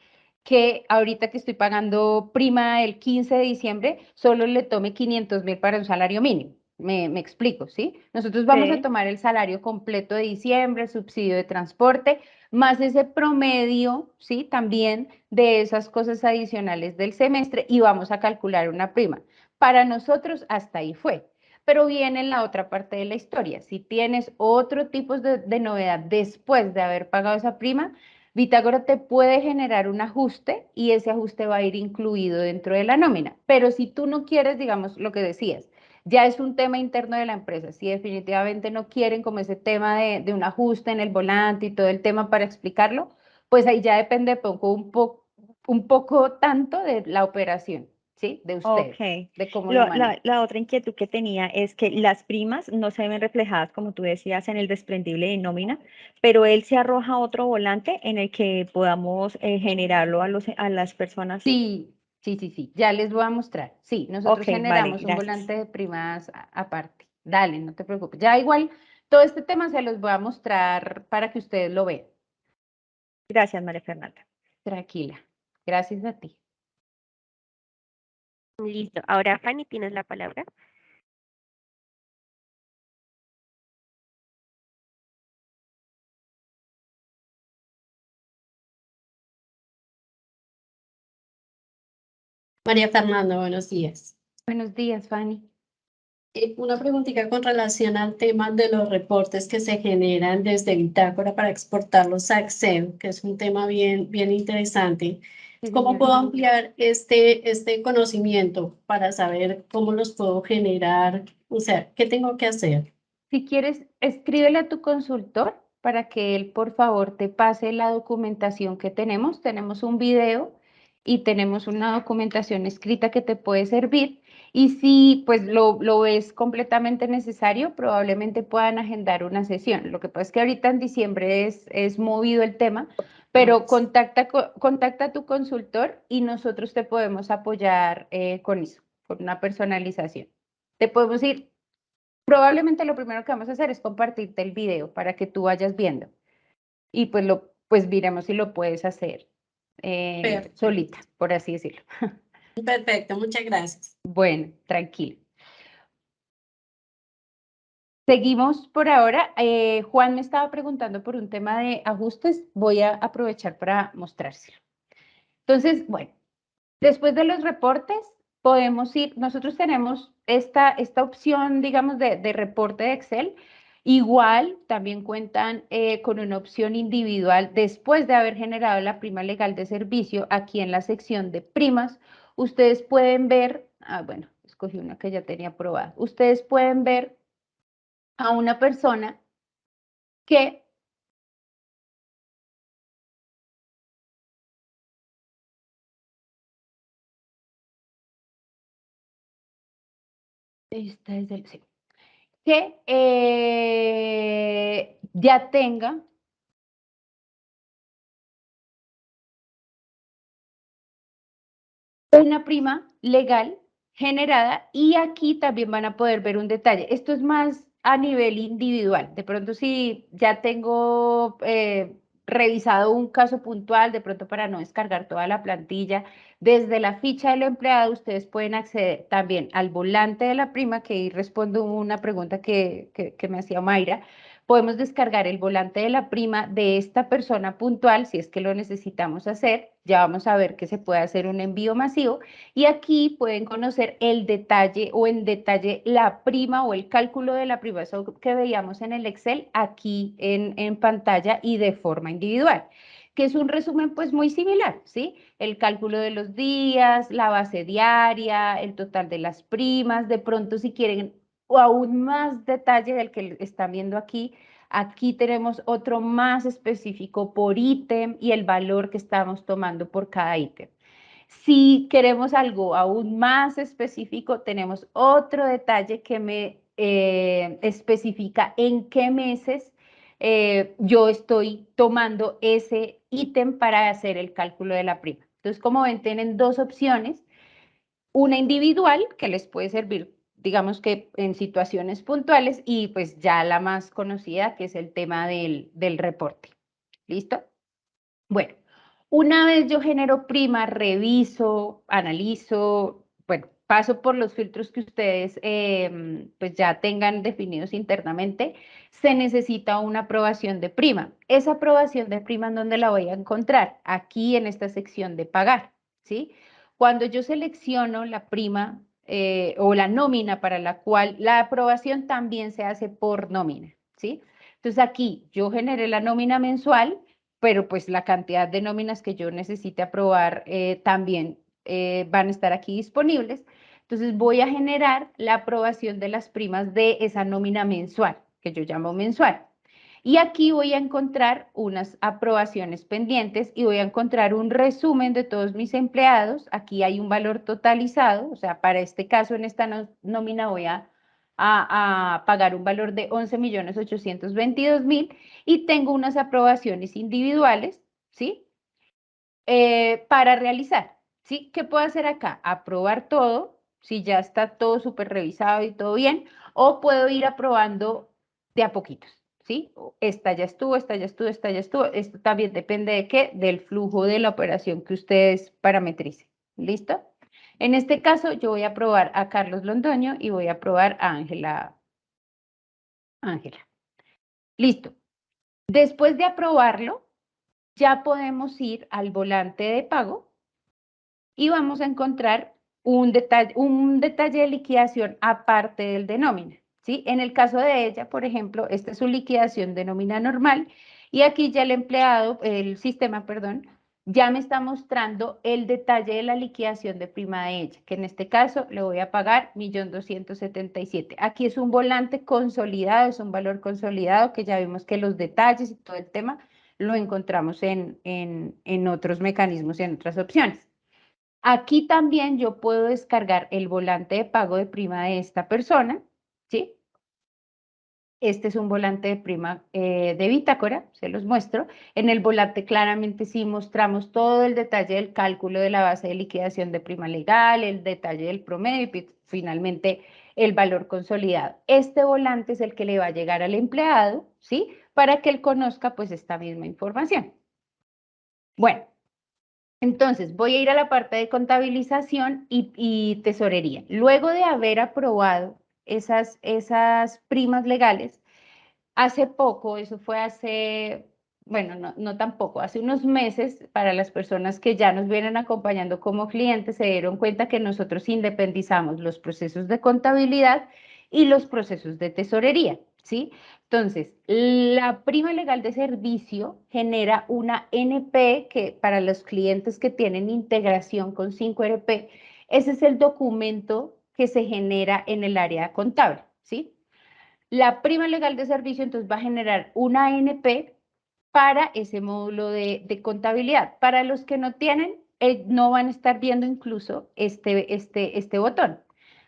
que ahorita que estoy pagando prima el 15 de diciembre, solo le tome 500.000 para un salario mínimo. Me explico, ¿sí? Nosotros vamos a Sí. tomar el salario completo de diciembre, el subsidio de transporte, más ese promedio, ¿sí? También de esas cosas adicionales del semestre y vamos a calcular una prima. Para nosotros hasta ahí fue. Pero viene la otra parte de la historia. Si tienes otro tipo de novedad después de haber pagado esa prima, Bitácora te puede generar un ajuste y ese ajuste va a ir incluido dentro de la nómina. Pero si tú no quieres, digamos, lo que decías, ya es un tema interno de la empresa. Si definitivamente no quieren como ese tema de un ajuste en el volante y todo el tema para explicarlo, pues ahí ya depende un poco tanto de la operación, ¿sí? De Ok. ustedes, de cómo lo manejan. La otra inquietud que tenía es que las primas no se ven reflejadas, como tú decías, en el desprendible de nómina, pero él se arroja otro volante en el que podamos generarlo a las personas. Sí, sí, sí, sí, ya les voy a mostrar. Sí, nosotros Ok, vale, generamos un gracias. volante de primas aparte. Dale, no te preocupes. Ya igual, todo este tema se los voy a mostrar para que ustedes lo vean. Gracias, María Fernanda. Tranquila. Gracias a ti. Listo. Ahora, Fanny, tienes la palabra. María Fernanda, buenos días. Buenos días, Fanny. Una preguntita con relación al tema de los reportes que se generan desde Bitácora para exportarlos a Excel, que es un tema bien interesante. Sí, ¿Cómo señora. puedo ampliar este conocimiento para saber cómo los puedo generar? O sea, ¿qué tengo que hacer? Si quieres, escríbele a tu consultor para que él, por favor, te pase la documentación que tenemos. Tenemos un video y tenemos una documentación escrita que te puede servir. Y si pues lo ves completamente necesario, probablemente puedan agendar una sesión. Lo que pasa es que ahorita en diciembre es movido el tema, pero contacta a tu consultor y nosotros te podemos apoyar con eso, con una personalización. Te podemos ir. Probablemente lo primero que vamos a hacer es compartirte el video para que tú vayas viendo y pues miremos si lo puedes hacer Perfecto. solita, por así decirlo. Perfecto, muchas gracias. Bueno, tranquilo. Seguimos por ahora. Juan me estaba preguntando por un tema de ajustes. Voy a aprovechar para mostrárselo. Entonces, bueno, después de los reportes, podemos ir, nosotros tenemos esta opción, digamos, de reporte de Excel. Igual, también cuentan con una opción individual después de haber generado la prima legal de servicio. Aquí en la sección de primas, ustedes pueden ver, bueno, escogí una que ya tenía aprobada. Ustedes pueden ver a una persona que esta es el, sí, que ya tenga una prima legal generada y aquí también van a poder ver un detalle. Esto es más a nivel individual. De pronto si ya tengo revisado un caso puntual, de pronto para no descargar toda la plantilla, desde la ficha del empleado ustedes pueden acceder también al volante de la prima, que ahí respondo una pregunta que me hacía Mayra. Podemos descargar el volante de la prima de esta persona puntual, si es que lo necesitamos hacer. Ya vamos a ver que se puede hacer un envío masivo y aquí pueden conocer el detalle o en detalle la prima o el cálculo de la prima, eso que veíamos en el Excel, aquí en pantalla y de forma individual, que es un resumen pues muy similar, ¿sí? El cálculo de los días, la base diaria, el total de las primas, de pronto si quieren o aún más detalle del que están viendo aquí. Aquí tenemos otro más específico por ítem y el valor que estamos tomando por cada ítem. Si queremos algo aún más específico, tenemos otro detalle que me especifica en qué meses yo estoy tomando ese ítem para hacer el cálculo de la prima. Entonces, como ven, tienen dos opciones. Una individual que les puede servir, digamos que en situaciones puntuales, y pues ya la más conocida, que es el tema del reporte. ¿Listo? Bueno, una vez yo genero prima, reviso, analizo, bueno, paso por los filtros que ustedes pues ya tengan definidos internamente, se necesita una aprobación de prima. Esa aprobación de prima, ¿en dónde la voy a encontrar? Aquí en esta sección de pagar, ¿sí? Cuando yo selecciono la prima o la nómina para la cual la aprobación también se hace por nómina, ¿sí? Entonces aquí yo generé la nómina mensual, pero pues la cantidad de nóminas que yo necesite aprobar también van a estar aquí disponibles. Entonces voy a generar la aprobación de las primas de esa nómina mensual, que yo llamo mensual. Y aquí voy a encontrar unas aprobaciones pendientes y voy a encontrar un resumen de todos mis empleados. Aquí hay un valor totalizado, o sea, para este caso, en esta nómina voy a pagar un valor de 11.822.000 y tengo unas aprobaciones individuales, ¿sí? Para realizar, ¿sí? ¿Qué puedo hacer acá? Aprobar todo, si ya está todo súper revisado y todo bien, o puedo ir aprobando de a poquitos, ¿sí? Esta ya estuvo, esta ya estuvo, esta ya estuvo. Esto también depende de qué, del flujo de la operación que ustedes parametricen. ¿Listo? En este caso, yo voy a aprobar a Carlos Londoño y voy a aprobar a Ángela. Listo. Después de aprobarlo, ya podemos ir al volante de pago y vamos a encontrar un detalle de liquidación aparte del de nómina, ¿sí? En el caso de ella, por ejemplo, esta es su liquidación de nómina normal y aquí ya el sistema, perdón, ya me está mostrando el detalle de la liquidación de prima de ella, que en este caso le voy a pagar 1.277.000. Aquí es un volante consolidado, es un valor consolidado que ya vimos que los detalles y todo el tema lo encontramos en otros mecanismos y en otras opciones. Aquí también yo puedo descargar el volante de pago de prima de esta persona, ¿sí? Este es un volante de prima de bitácora, se los muestro. En el volante claramente sí mostramos todo el detalle del cálculo de la base de liquidación de prima legal, el detalle del promedio y finalmente el valor consolidado. Este volante es el que le va a llegar al empleado, ¿sí? Para que él conozca pues esta misma información. Bueno, Entonces, voy a ir a la parte de contabilización y tesorería. Luego de haber aprobado esas primas legales, hace poco, eso fue hace, bueno, no tampoco, hace unos meses, para las personas que ya nos vienen acompañando como clientes, se dieron cuenta que nosotros independizamos los procesos de contabilidad y los procesos de tesorería, ¿sí? Entonces, la prima legal de servicio genera una NP que para los clientes que tienen integración con 5RP, ese es el documento que se genera en el área contable, ¿sí? La prima legal de servicio entonces va a generar una ANP para ese módulo de contabilidad. Para los que no tienen, no van a estar viendo incluso este botón.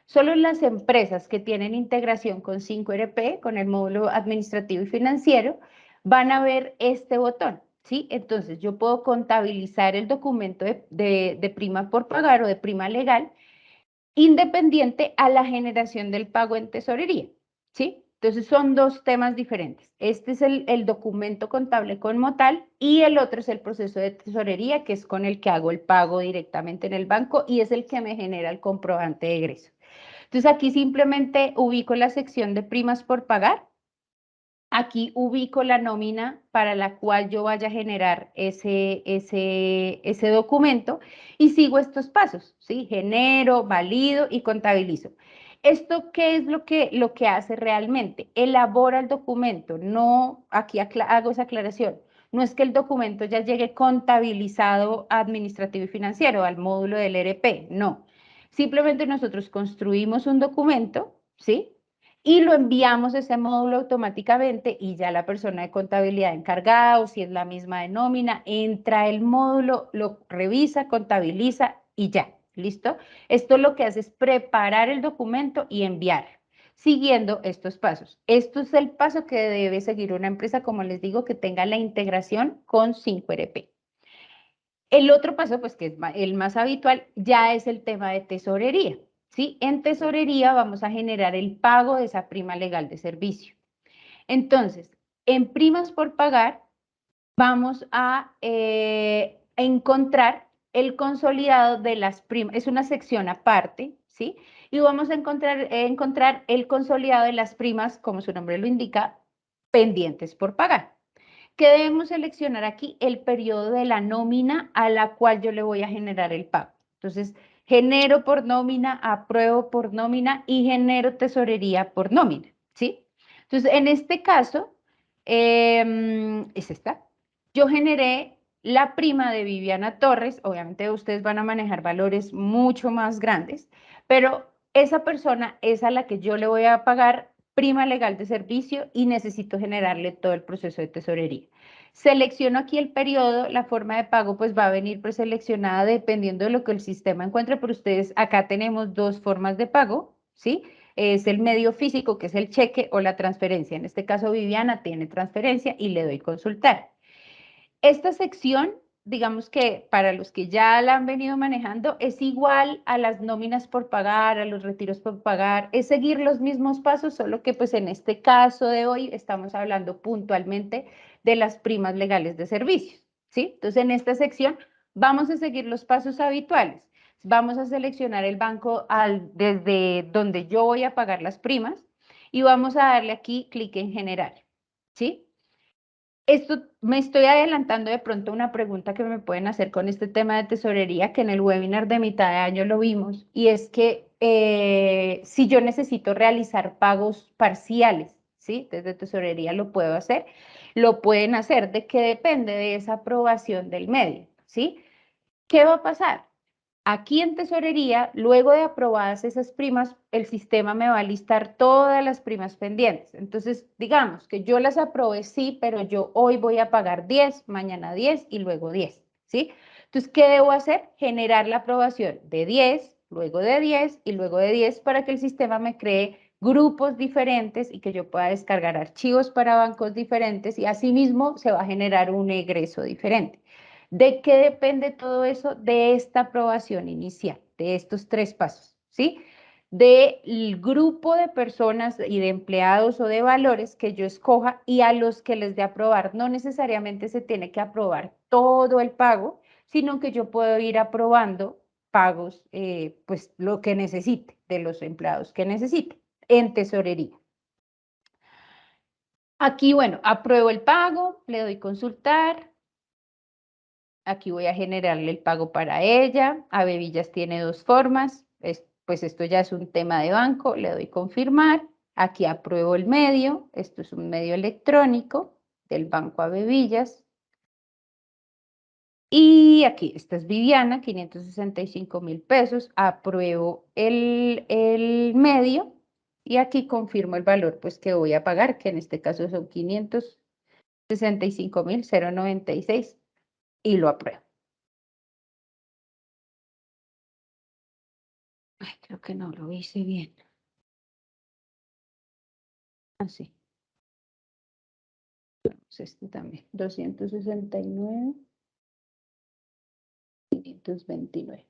Solo las empresas que tienen integración con 5RP, con el módulo administrativo y financiero, van a ver este botón, ¿sí? Entonces yo puedo contabilizar el documento de prima por pagar o de prima legal independiente a la generación del pago en tesorería, ¿sí? Entonces son dos temas diferentes. Este es el documento contable como tal y el otro es el proceso de tesorería, que es con el que hago el pago directamente en el banco y es el que me genera el comprobante de egreso. Entonces aquí simplemente ubico la sección de primas por pagar. Aquí ubico la nómina para la cual yo vaya a generar ese documento y sigo estos pasos, ¿sí? Genero, valido y contabilizo. ¿Esto qué es lo que hace realmente? Elabora el documento, no, aquí hago esa aclaración, no es que el documento ya llegue contabilizado administrativo y financiero al módulo del ERP, no. Simplemente nosotros construimos un documento, ¿sí? Y lo enviamos a ese módulo automáticamente y ya la persona de contabilidad encargada o si es la misma de nómina, entra el módulo, lo revisa, contabiliza y ya, ¿listo? Esto lo que hace es preparar el documento y enviar, siguiendo estos pasos. Esto es el paso que debe seguir una empresa, como les digo, que tenga la integración con 5RP. El otro paso, pues que es el más habitual, ya es el tema de tesorería. ¿Sí? En tesorería vamos a generar el pago de esa prima legal de servicio. Entonces, en primas por pagar, vamos a encontrar el consolidado de las primas, es una sección aparte, ¿sí? Y vamos a encontrar el consolidado de las primas, como su nombre lo indica, pendientes por pagar. ¿Qué debemos seleccionar aquí? El periodo de la nómina a la cual yo le voy a generar el pago. Entonces, genero por nómina, apruebo por nómina y genero tesorería por nómina, ¿sí? Entonces, en este caso, es esta. Yo generé la prima de Viviana Torres, obviamente ustedes van a manejar valores mucho más grandes, pero esa persona es a la que yo le voy a pagar prima legal de servicio y necesito generarle todo el proceso de tesorería. Selecciono aquí el periodo, la forma de pago pues va a venir preseleccionada dependiendo de lo que el sistema encuentre, pero ustedes acá tenemos dos formas de pago, ¿sí? Es el medio físico, que es el cheque o la transferencia. En este caso Viviana tiene transferencia y le doy consultar. Esta sección, digamos que para los que ya la han venido manejando, es igual a las nóminas por pagar, a los retiros por pagar, es seguir los mismos pasos, solo que pues en este caso de hoy estamos hablando puntualmente de las primas legales de servicios, ¿sí? Entonces en esta sección vamos a seguir los pasos habituales. Vamos a seleccionar el banco desde donde yo voy a pagar las primas y vamos a darle aquí clic en generar, ¿sí? Esto me estoy adelantando de pronto a una pregunta que me pueden hacer con este tema de tesorería, que en el webinar de mitad de año lo vimos, y es que si yo necesito realizar pagos parciales, ¿sí? Desde tesorería lo puedo hacer, lo pueden hacer. ¿De qué depende? De esa aprobación del medio, ¿sí? ¿Qué va a pasar? Aquí en tesorería, luego de aprobadas esas primas, el sistema me va a listar todas las primas pendientes. Entonces, digamos que yo las aprobé, sí, pero yo hoy voy a pagar 10, mañana 10 y luego 10, ¿sí? Entonces, ¿qué debo hacer? Generar la aprobación de 10, luego de 10 y luego de 10 para que el sistema me cree grupos diferentes y que yo pueda descargar archivos para bancos diferentes y asimismo se va a generar un egreso diferente. ¿De qué depende todo eso? De esta aprobación inicial, de estos tres pasos, ¿sí? Del grupo de personas y de empleados o de valores que yo escoja y a los que les dé aprobar. No necesariamente se tiene que aprobar todo el pago, sino que yo puedo ir aprobando pagos, pues lo que necesite, de los empleados que necesite, en tesorería. Aquí, bueno, apruebo el pago, le doy consultar. Aquí voy a generarle el pago para ella. Abevillas tiene dos formas. Pues esto ya es un tema de banco. Le doy confirmar. Aquí apruebo el medio. Esto es un medio electrónico del Banco Abevillas. Y aquí, esta es Viviana, 565.000 pesos. Apruebo el medio. Y aquí confirmo el valor pues, que voy a pagar, que en este caso son 565.096. Y lo apruebo. Ay, creo que no lo hice bien. Así. Este también. 269.529.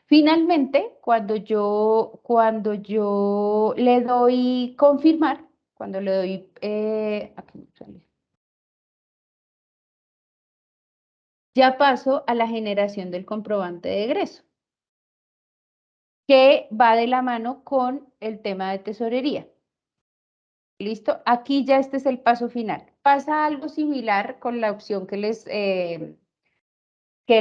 Finalmente, cuando yo le doy confirmar, cuando le doy, aquí me sale. Ya paso a la generación del comprobante de egreso, que va de la mano con el tema de tesorería. ¿Listo? Aquí ya este es el paso final. Pasa algo similar con la opción que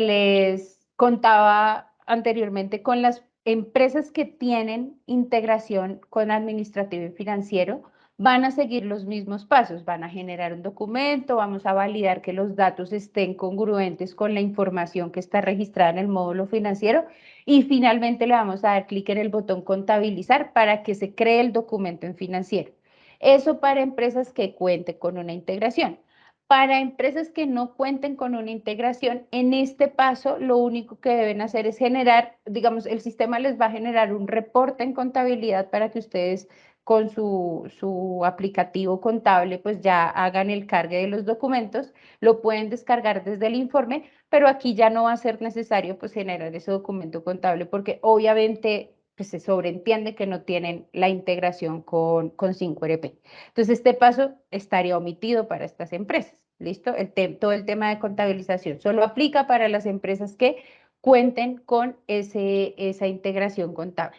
les contaba anteriormente con las empresas que tienen integración con administrativo y financiero. Van a seguir los mismos pasos, van a generar un documento, vamos a validar que los datos estén congruentes con la información que está registrada en el módulo financiero y finalmente le vamos a dar clic en el botón contabilizar para que se cree el documento en financiero. Eso para empresas que cuenten con una integración. Para empresas que no cuenten con una integración, en este paso lo único que deben hacer es generar, digamos, el sistema les va a generar un reporte en contabilidad para que ustedes con su aplicativo contable pues ya hagan el cargue de los documentos, lo pueden descargar desde el informe, pero aquí ya no va a ser necesario pues generar ese documento contable porque obviamente pues se sobreentiende que no tienen la integración con 5RP. Entonces, este paso estaría omitido para estas empresas. ¿Listo? Todo el tema de contabilización solo aplica para las empresas que cuenten con esa integración contable.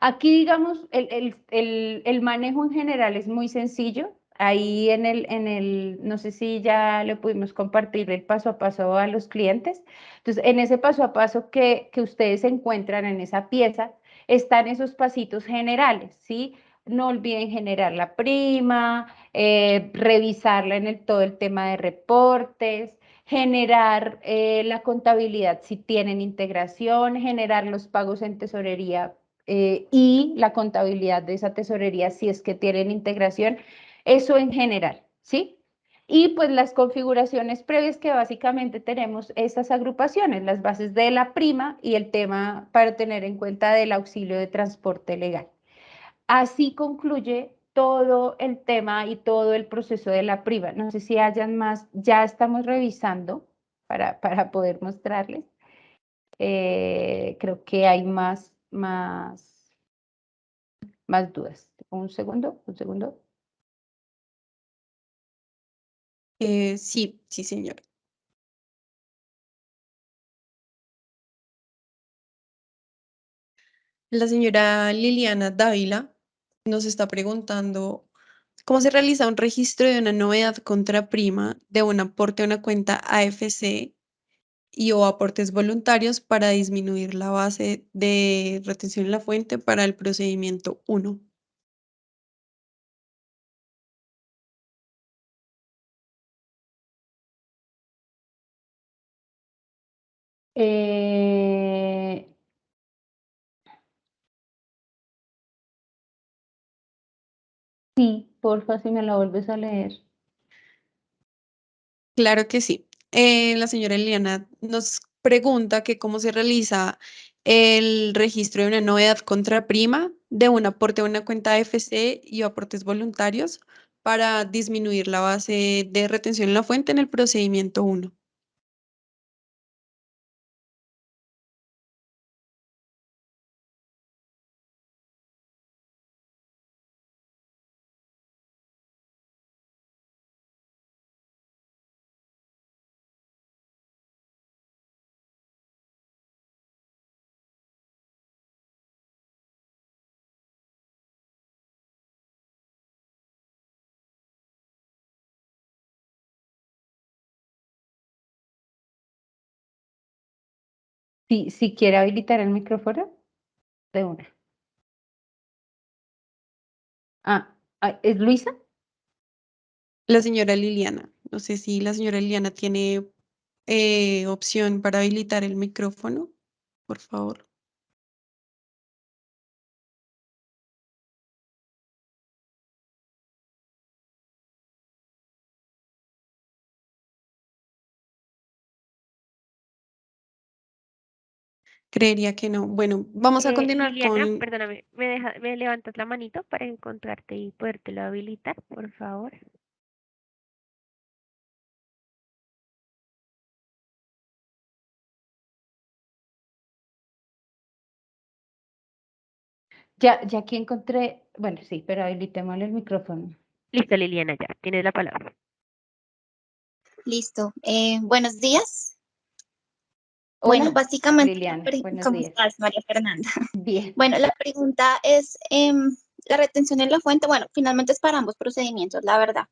Aquí, digamos, el manejo en general es muy sencillo. Ahí no sé si ya le pudimos compartir el paso a paso a los clientes. Entonces, en ese paso a paso que ustedes encuentran en esa pieza, están esos pasitos generales, ¿sí? No olviden generar la prima, revisarla en todo el tema de reportes, generar la contabilidad si tienen integración, generar los pagos en tesorería y la contabilidad de esa tesorería si es que tienen integración, eso en general, ¿sí? Y pues las configuraciones previas que básicamente tenemos estas agrupaciones, las bases de la prima y el tema para tener en cuenta del auxilio de transporte legal. Así concluye todo el tema y todo el proceso de la prima. No sé si hayan más, ya estamos revisando para poder mostrarles. Creo que hay más dudas. Un segundo, un segundo. Sí, sí, señor. La señora Liliana Dávila nos está preguntando cómo se realiza un registro de una novedad contra prima de un aporte a una cuenta AFC y o aportes voluntarios para disminuir la base de retención en la fuente para el procedimiento 1. Eh, sí, porfa, si me la vuelves a leer. Claro que sí. La señora Liliana nos pregunta que cómo se realiza el registro de una novedad contra prima de un aporte a una cuenta AFC y aportes voluntarios para disminuir la base de retención en la fuente en el procedimiento 1. Si quiere habilitar el micrófono, de una. ¿Es Luisa? La señora Liliana. No sé si la señora Liliana tiene opción para habilitar el micrófono, por favor. Creería que no. Bueno, vamos a continuar Liliana, con... perdóname, me levantas la manito para encontrarte y podértelo habilitar, por favor? Ya aquí encontré, bueno, sí, pero habilitémosle el micrófono. Listo, Liliana, ya, tienes la palabra. Listo. Buenos días. Hola, Bueno, básicamente, Liliana, buenos ¿cómo días. estás, María Fernanda? Bien. Bueno, la pregunta es, la retención en la fuente, bueno, finalmente es para ambos procedimientos, la verdad,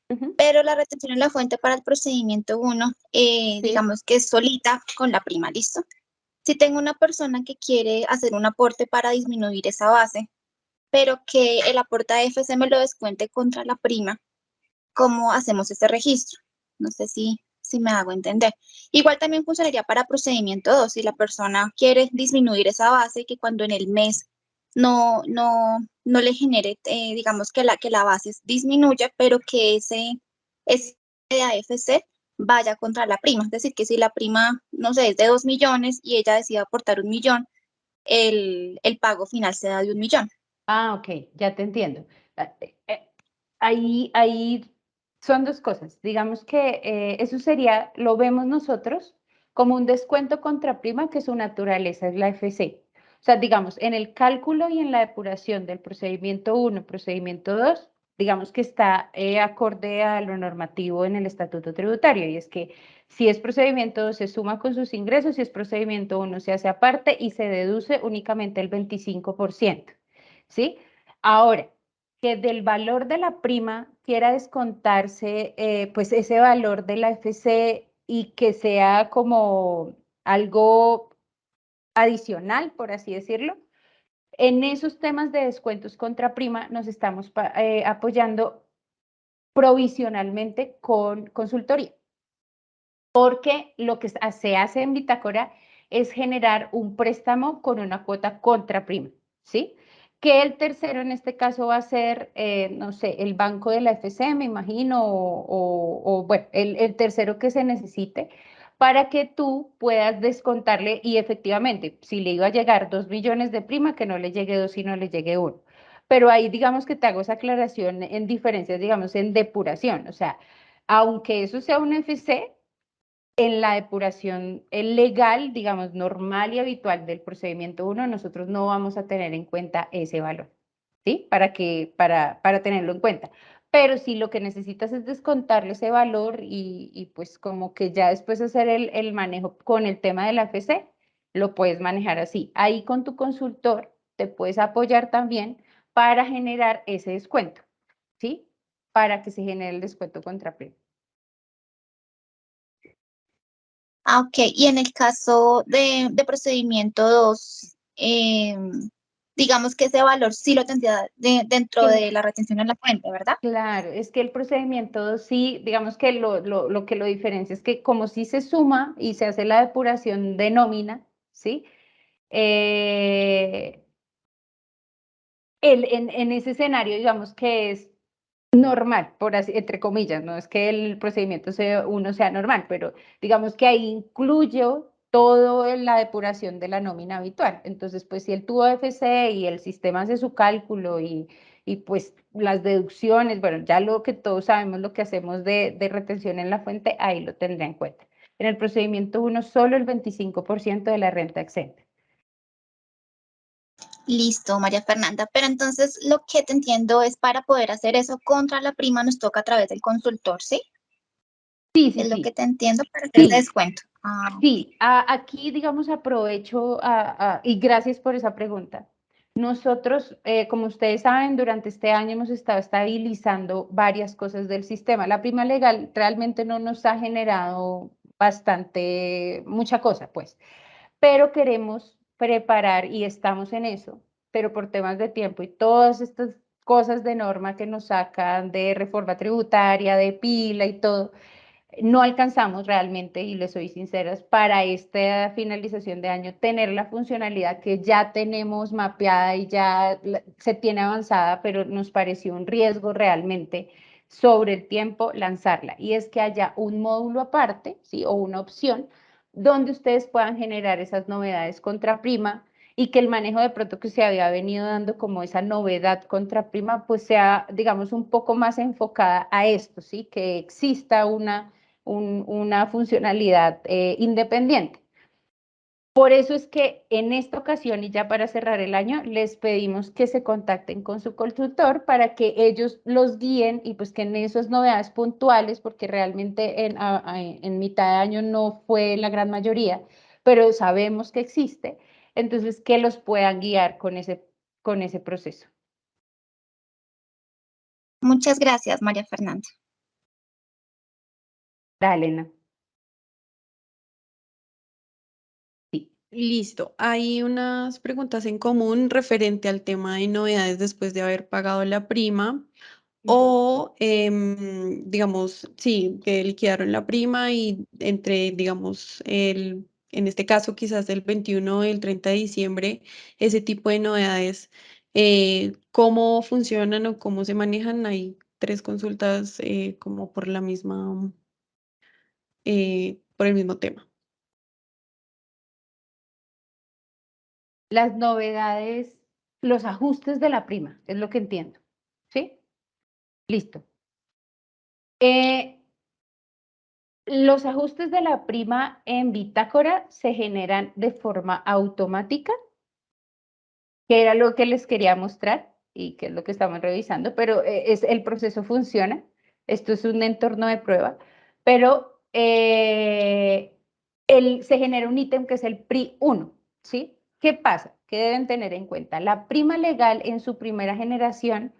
Ujú, pero la retención en la fuente para el procedimiento 1, sí. digamos que es solita con la prima, ¿listo? Si tengo una persona que quiere hacer un aporte para disminuir esa base, pero que el aporte a FC me lo descuente contra la prima, ¿cómo hacemos este registro? No sé si me hago entender. Igual también funcionaría para procedimiento 2, si la persona quiere disminuir esa base, que cuando en el mes no le genere, digamos que la base disminuya, pero que ese de AFC vaya contra la prima. Es decir, que si la prima, no sé, es de 2 millones y ella decide aportar 1 millón, el pago final se da de 1 millón. Ok, ya te entiendo. Ah, Ahí son dos cosas. Digamos que eso sería, lo vemos nosotros como un descuento contra prima, que su naturaleza es la FC. O sea, digamos, en el cálculo y en la depuración del procedimiento 1, procedimiento 2, digamos que está acorde a lo normativo en el estatuto tributario, y es que si es procedimiento 2 se suma con sus ingresos, si es procedimiento 1 se hace aparte y se deduce únicamente el 25%. ¿Sí? Ahora, que del valor de la prima quiera descontarse pues ese valor de la FC y que sea como algo adicional, por así decirlo. En esos temas de descuentos contra prima nos estamos apoyando provisionalmente con consultoría, porque lo que se hace en Bitácora es generar un préstamo con una cuota contra prima, ¿sí? Que el tercero en este caso va a ser, no sé, el banco de la FC, me imagino, o bueno, el tercero que se necesite para que tú puedas descontarle y efectivamente, si le iba a llegar 2 millones de prima, que no le llegue 2, sino le llegue 1. Pero ahí digamos que te hago esa aclaración en diferencias, digamos, en depuración, o sea, aunque eso sea un FC, en la depuración legal, digamos, normal y habitual del procedimiento 1, nosotros no vamos a tener en cuenta ese valor, ¿sí? Para tenerlo en cuenta. Pero si lo que necesitas es descontarle ese valor y pues como que ya después hacer el manejo con el tema de la FC, lo puedes manejar así. Ahí con tu consultor te puedes apoyar también para generar ese descuento, ¿sí? Para que se genere el descuento contra prima. Ah, ok. Y en el caso de procedimiento 2, digamos que ese valor sí lo tendría dentro de la retención en la fuente, ¿verdad? Claro, es que el procedimiento sí, digamos que lo que lo diferencia es que como sí se suma y se hace la depuración de nómina, ¿sí? Eh, en ese escenario, digamos que es normal, por así, entre comillas, no es que el procedimiento uno sea normal, pero digamos que ahí incluyo todo en la depuración de la nómina habitual. Entonces, pues si él tuvo FC y el sistema hace su cálculo y pues las deducciones, bueno, ya lo que todos sabemos, lo que hacemos de retención en la fuente, ahí lo tendrá en cuenta. En el procedimiento uno, solo el 25% de la renta exenta. Listo, María Fernanda. Pero entonces lo que te entiendo es para poder hacer eso contra la prima nos toca a través del consultor, ¿sí? Sí, sí, Es lo que sí. te entiendo para hacer ese Sí, descuento. Ah, sí, aquí, digamos, aprovecho y gracias por esa pregunta. Nosotros, como ustedes saben, durante este año hemos estado estabilizando varias cosas del sistema. La prima legal realmente no nos ha generado mucha cosa, pues. pero queremos preparar y estamos en eso, pero por temas de tiempo y todas estas cosas de norma que nos sacan de reforma tributaria, de pila y todo, no alcanzamos realmente, y les soy sinceras, para esta finalización de año tener la funcionalidad que ya tenemos mapeada y ya se tiene avanzada, pero nos pareció un riesgo realmente sobre el tiempo lanzarla. Y es que haya un módulo aparte, ¿sí? O una opción donde ustedes puedan generar esas novedades contra prima y que el manejo de pronto que se había venido dando como esa novedad contra prima, pues sea, digamos, un poco más enfocada a esto, ¿sí? Que exista una funcionalidad independiente. Por eso es que en esta ocasión, y ya para cerrar el año, les pedimos que se contacten con su consultor para que ellos los guíen y pues que en esas novedades puntuales, porque realmente en mitad de año no fue la gran mayoría, pero sabemos que existe, entonces que los puedan guiar con ese proceso. Muchas gracias, María Fernanda. Dale, Elena. Sí. Listo. Hay unas preguntas en común referente al tema de novedades después de haber pagado la prima. O, digamos, sí, que liquidaron la prima y entre, digamos, en este caso quizás el 21 o el 30 de diciembre, ese tipo de novedades, ¿cómo funcionan o cómo se manejan? Hay tres consultas como por la misma, por el mismo tema. Las novedades, los ajustes de la prima, es lo que entiendo. ¿Sí? Listo. Los ajustes de la prima en bitácora se generan de forma automática, que era lo que les quería mostrar y que es lo que estamos revisando, pero el proceso funciona. Esto es un entorno de prueba, pero se genera un ítem que es el PRI 1, ¿sí? ¿Qué pasa? ¿Qué deben tener en cuenta? La prima legal en su primera generación,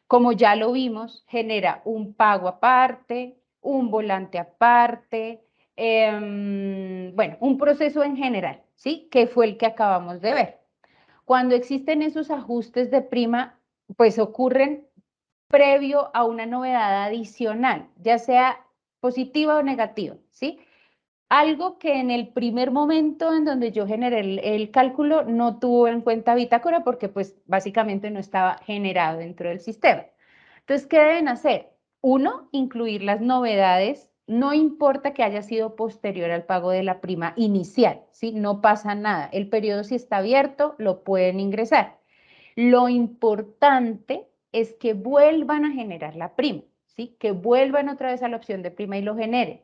como ya lo vimos, genera un pago aparte, un volante aparte, bueno, un proceso en general, ¿sí? Que fue el que acabamos de ver. Cuando existen esos ajustes de prima, pues ocurren previo a una novedad adicional, ya sea positiva o negativa, ¿sí? Algo que en el primer momento en donde yo generé el cálculo no tuvo en cuenta bitácora porque pues básicamente no estaba generado dentro del sistema. Entonces, ¿qué deben hacer? Uno, incluir las novedades, no importa que haya sido posterior al pago de la prima inicial, ¿sí? No pasa nada. El periodo si está abierto, lo pueden ingresar. Lo importante es que vuelvan a generar la prima, ¿sí? Que vuelvan otra vez a la opción de prima y lo generen.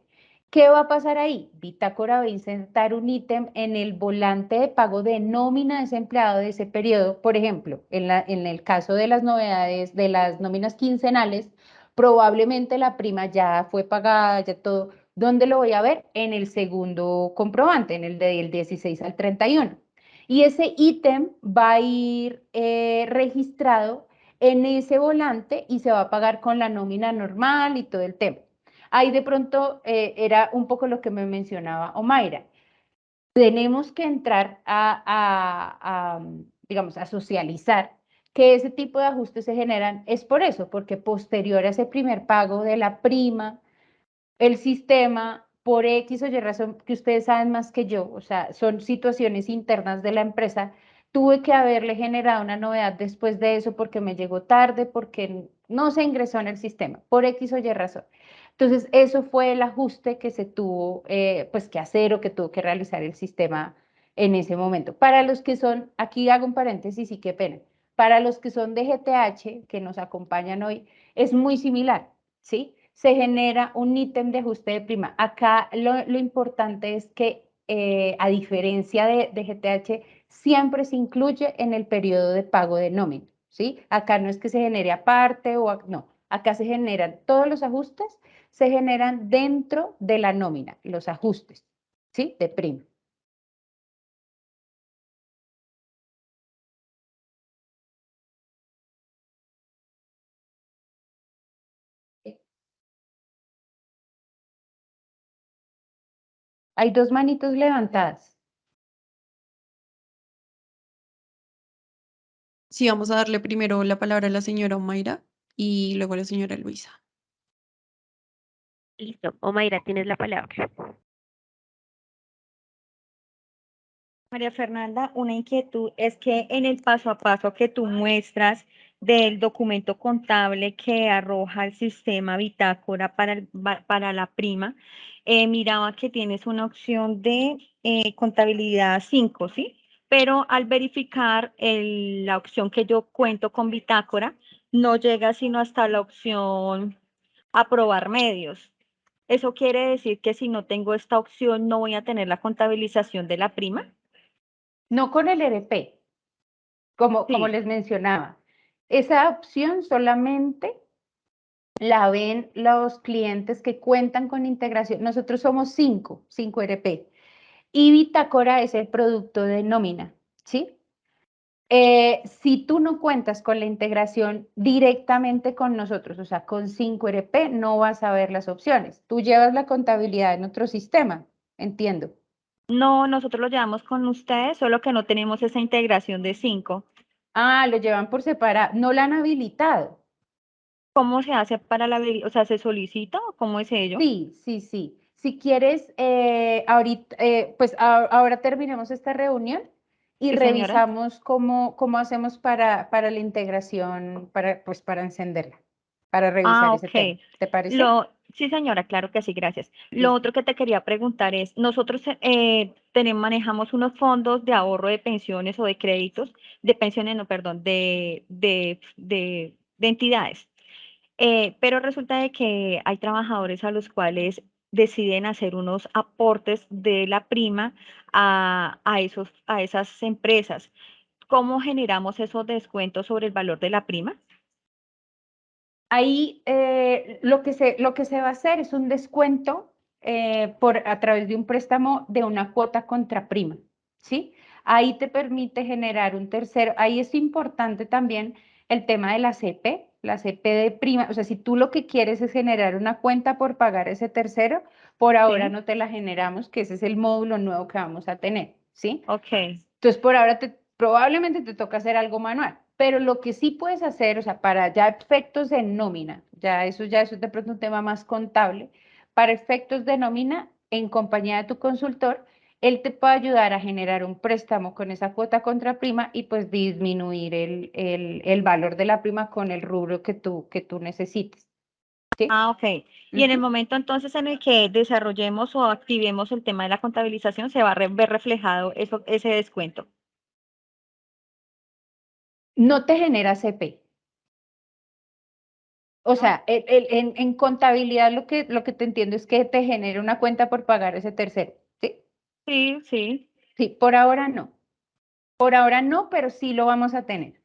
¿Qué va a pasar ahí? Bitácora va a insertar un ítem en el volante de pago de nómina de ese empleado de ese periodo. Por ejemplo, en el caso de las novedades de las nóminas quincenales, probablemente la prima ya fue pagada, ya todo. ¿Dónde lo voy a ver? En el segundo comprobante, en el del 16 al 31. Y ese ítem va a ir registrado en ese volante y se va a pagar con la nómina normal y todo el tema. Ahí de pronto era un poco lo que me mencionaba Omaira. Tenemos que entrar digamos, a socializar que ese tipo de ajustes se generan, es por eso, porque posterior a ese primer pago de la prima, el sistema, por X o Y razón, que ustedes saben más que yo, o sea, son situaciones internas de la empresa, tuve que haberle generado una novedad después de eso porque me llegó tarde, porque no se ingresó en el sistema, por X o Y razón. Entonces, eso fue el ajuste que se tuvo pues que hacer o que tuvo que realizar el sistema en ese momento. Para los que son, aquí hago un paréntesis y qué pena, para los que son de GTH, que nos acompañan hoy, es muy similar, ¿sí? Se genera un ítem de ajuste de prima. Acá lo importante es que, a diferencia de GTH, siempre se incluye en el periodo de pago de nómina, ¿sí? Acá no es que se genere aparte o no, acá se generan todos los ajustes, se generan dentro de la nómina, los ajustes, ¿sí? De prima. Hay dos manitos levantadas. Sí, vamos a darle primero la palabra a la señora Omaira y luego a la señora Luisa. Listo. Omaira, tienes la palabra. María Fernanda, una inquietud es que en el paso a paso que tú muestras del documento contable que arroja el sistema bitácora para la prima, miraba que tienes una opción de contabilidad 5, ¿sí? Pero al verificar la opción que yo cuento con bitácora, no llega sino hasta la opción aprobar medios. ¿Eso quiere decir que si no tengo esta opción no voy a tener la contabilización de la prima? No con el ERP, como Sí. les mencionaba. Esa opción solamente la ven los clientes que cuentan con integración. Nosotros somos 5 ERP. Y Bitácora es el producto de nómina, ¿sí? Si tú no cuentas con la integración directamente con nosotros, o sea, con 5 ERP, no vas a ver las opciones. Tú llevas la contabilidad en otro sistema, entiendo. No, nosotros lo llevamos con ustedes, solo que no tenemos esa integración de 5. Ah, lo llevan por separado, no la han habilitado. ¿Cómo se hace para o sea, se solicita o cómo es ello? Sí, sí, sí. Si quieres, ahorita, pues ahora terminemos esta reunión y Sí, señora. revisamos cómo hacemos para la integración, pues para encenderla, para revisar ese tema. Ok. ¿Te parece? Sí, señora, claro que sí, gracias. Lo Listo. otro que te quería preguntar es, nosotros manejamos unos fondos de ahorro de pensiones o de créditos, de pensiones, no, perdón, de entidades. Pero resulta de que hay trabajadores a los cuales deciden hacer unos aportes de la prima a esas empresas. ¿Cómo generamos esos descuentos sobre el valor de la prima? Ahí lo que se va a hacer es un descuento a través de un préstamo de una cuota contra prima, ¿sí? Ahí te permite generar un tercero. Ahí es importante también el tema de la CP de prima. O sea, si tú lo que quieres es generar una cuenta por pagar ese tercero, por ahora Sí, no te la generamos, que ese es el módulo nuevo que vamos a tener, ¿sí? ok. Entonces, por ahora probablemente te toca hacer algo manual, pero lo que sí puedes hacer, o sea, para ya efectos de nómina, ya eso es de pronto un tema más contable, para efectos de nómina, en compañía de tu consultor, él te puede ayudar a generar un préstamo con esa cuota contra prima y pues disminuir el valor de la prima con el rubro que tú necesites, ¿sí? Ah, ok. Y en el Ujú. momento entonces en el que desarrollemos o activemos el tema de la contabilización, se va a ver reflejado ese descuento. No te genera CP. O ¿No? sea, en contabilidad lo que te entiendo es que te genera una cuenta por pagar ese tercero, ¿sí? Sí, sí. Sí, por ahora no. Por ahora no, pero sí lo vamos a tener,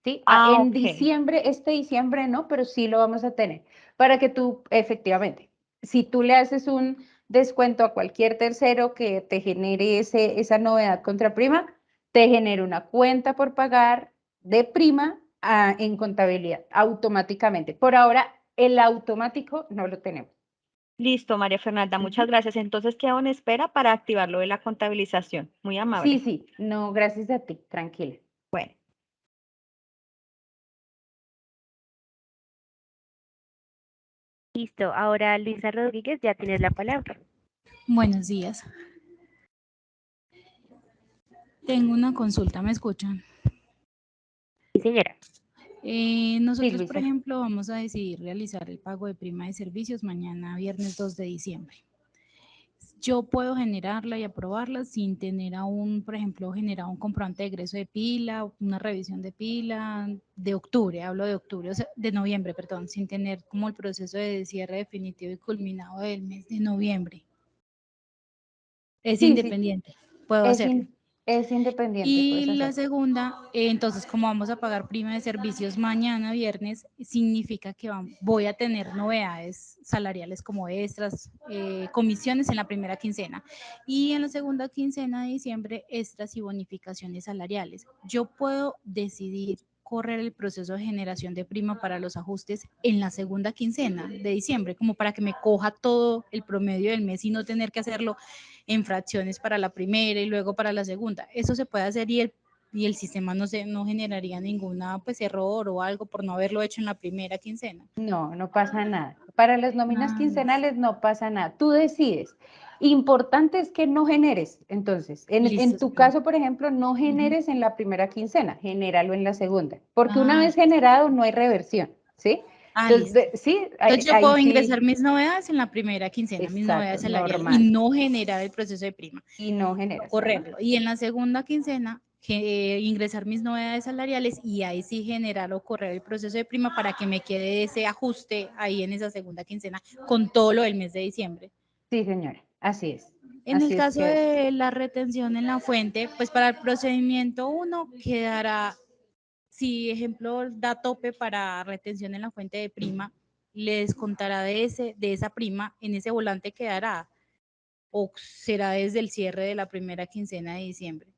¿sí? Ah, En ok. diciembre, este diciembre no, pero sí lo vamos a tener. Para que tú, efectivamente, si tú le haces un descuento a cualquier tercero que te genere esa novedad contra prima, te genera una cuenta por pagar de prima en contabilidad automáticamente. Por ahora, el automático no lo tenemos. Listo, María Fernanda, muchas Ujú. gracias. Entonces quedo en espera para activar lo de la contabilización. Muy Sí, amable. sí, no, gracias a ti, tranquila. Bueno. Listo. Ahora, Luisa Rodríguez, ya tienes la palabra. Buenos días. Tengo una consulta, ¿me escuchan? Sí, señora. Sí, Nosotros, por Luisa. ejemplo, vamos a decidir realizar el pago de prima de servicios mañana, viernes 2 de diciembre. Yo puedo generarla y aprobarla sin tener aún, por ejemplo, generar un comprobante de egreso de pila, una revisión de pila de octubre, hablo de octubre, o sea, de noviembre, perdón, sin tener como el proceso de cierre definitivo y culminado del mes de noviembre. Es Sí, sí, independiente, puedo es, hacerlo. in- es independiente, puedes Y la hacerlo. segunda, entonces como vamos a pagar prima de servicios mañana viernes, significa que voy a tener novedades salariales como extras, comisiones en la primera quincena y en la segunda quincena de diciembre extras y bonificaciones salariales. Yo puedo decidir correr el proceso de generación de prima para los ajustes en la segunda quincena de diciembre, como para que me coja todo el promedio del mes y no tener que hacerlo en fracciones para la primera y luego para la segunda. Eso se puede hacer y y el sistema no generaría ninguna pues error o algo por no haberlo hecho en la primera quincena. No, no pasa nada. Para las nóminas Ah, quincenales no pasa nada. Tú decides. Importante es que no generes. Entonces, en listo, tu sí. caso, por ejemplo, no generes en la primera quincena, genéralo en la segunda. Porque una Ah, vez generado no hay reversión, ¿sí? Entonces, listo. sí, Entonces yo ahí puedo sí, ingresar mis novedades en la primera quincena, mis exacto, novedades salariales, y normal. no generar el proceso de prima, Y no generas. correrlo. Y en la segunda quincena, ingresar mis novedades salariales y ahí sí generar o correr el proceso de prima para que me quede ese ajuste ahí en esa segunda quincena con todo lo del mes de diciembre. Sí, señora, así es. En el Así es caso que de la retención en la fuente, pues para el procedimiento 1 quedará, si ejemplo da tope para retención en la fuente de prima, le descontará de esa prima, en ese volante quedará, o será desde el cierre de la primera quincena de diciembre.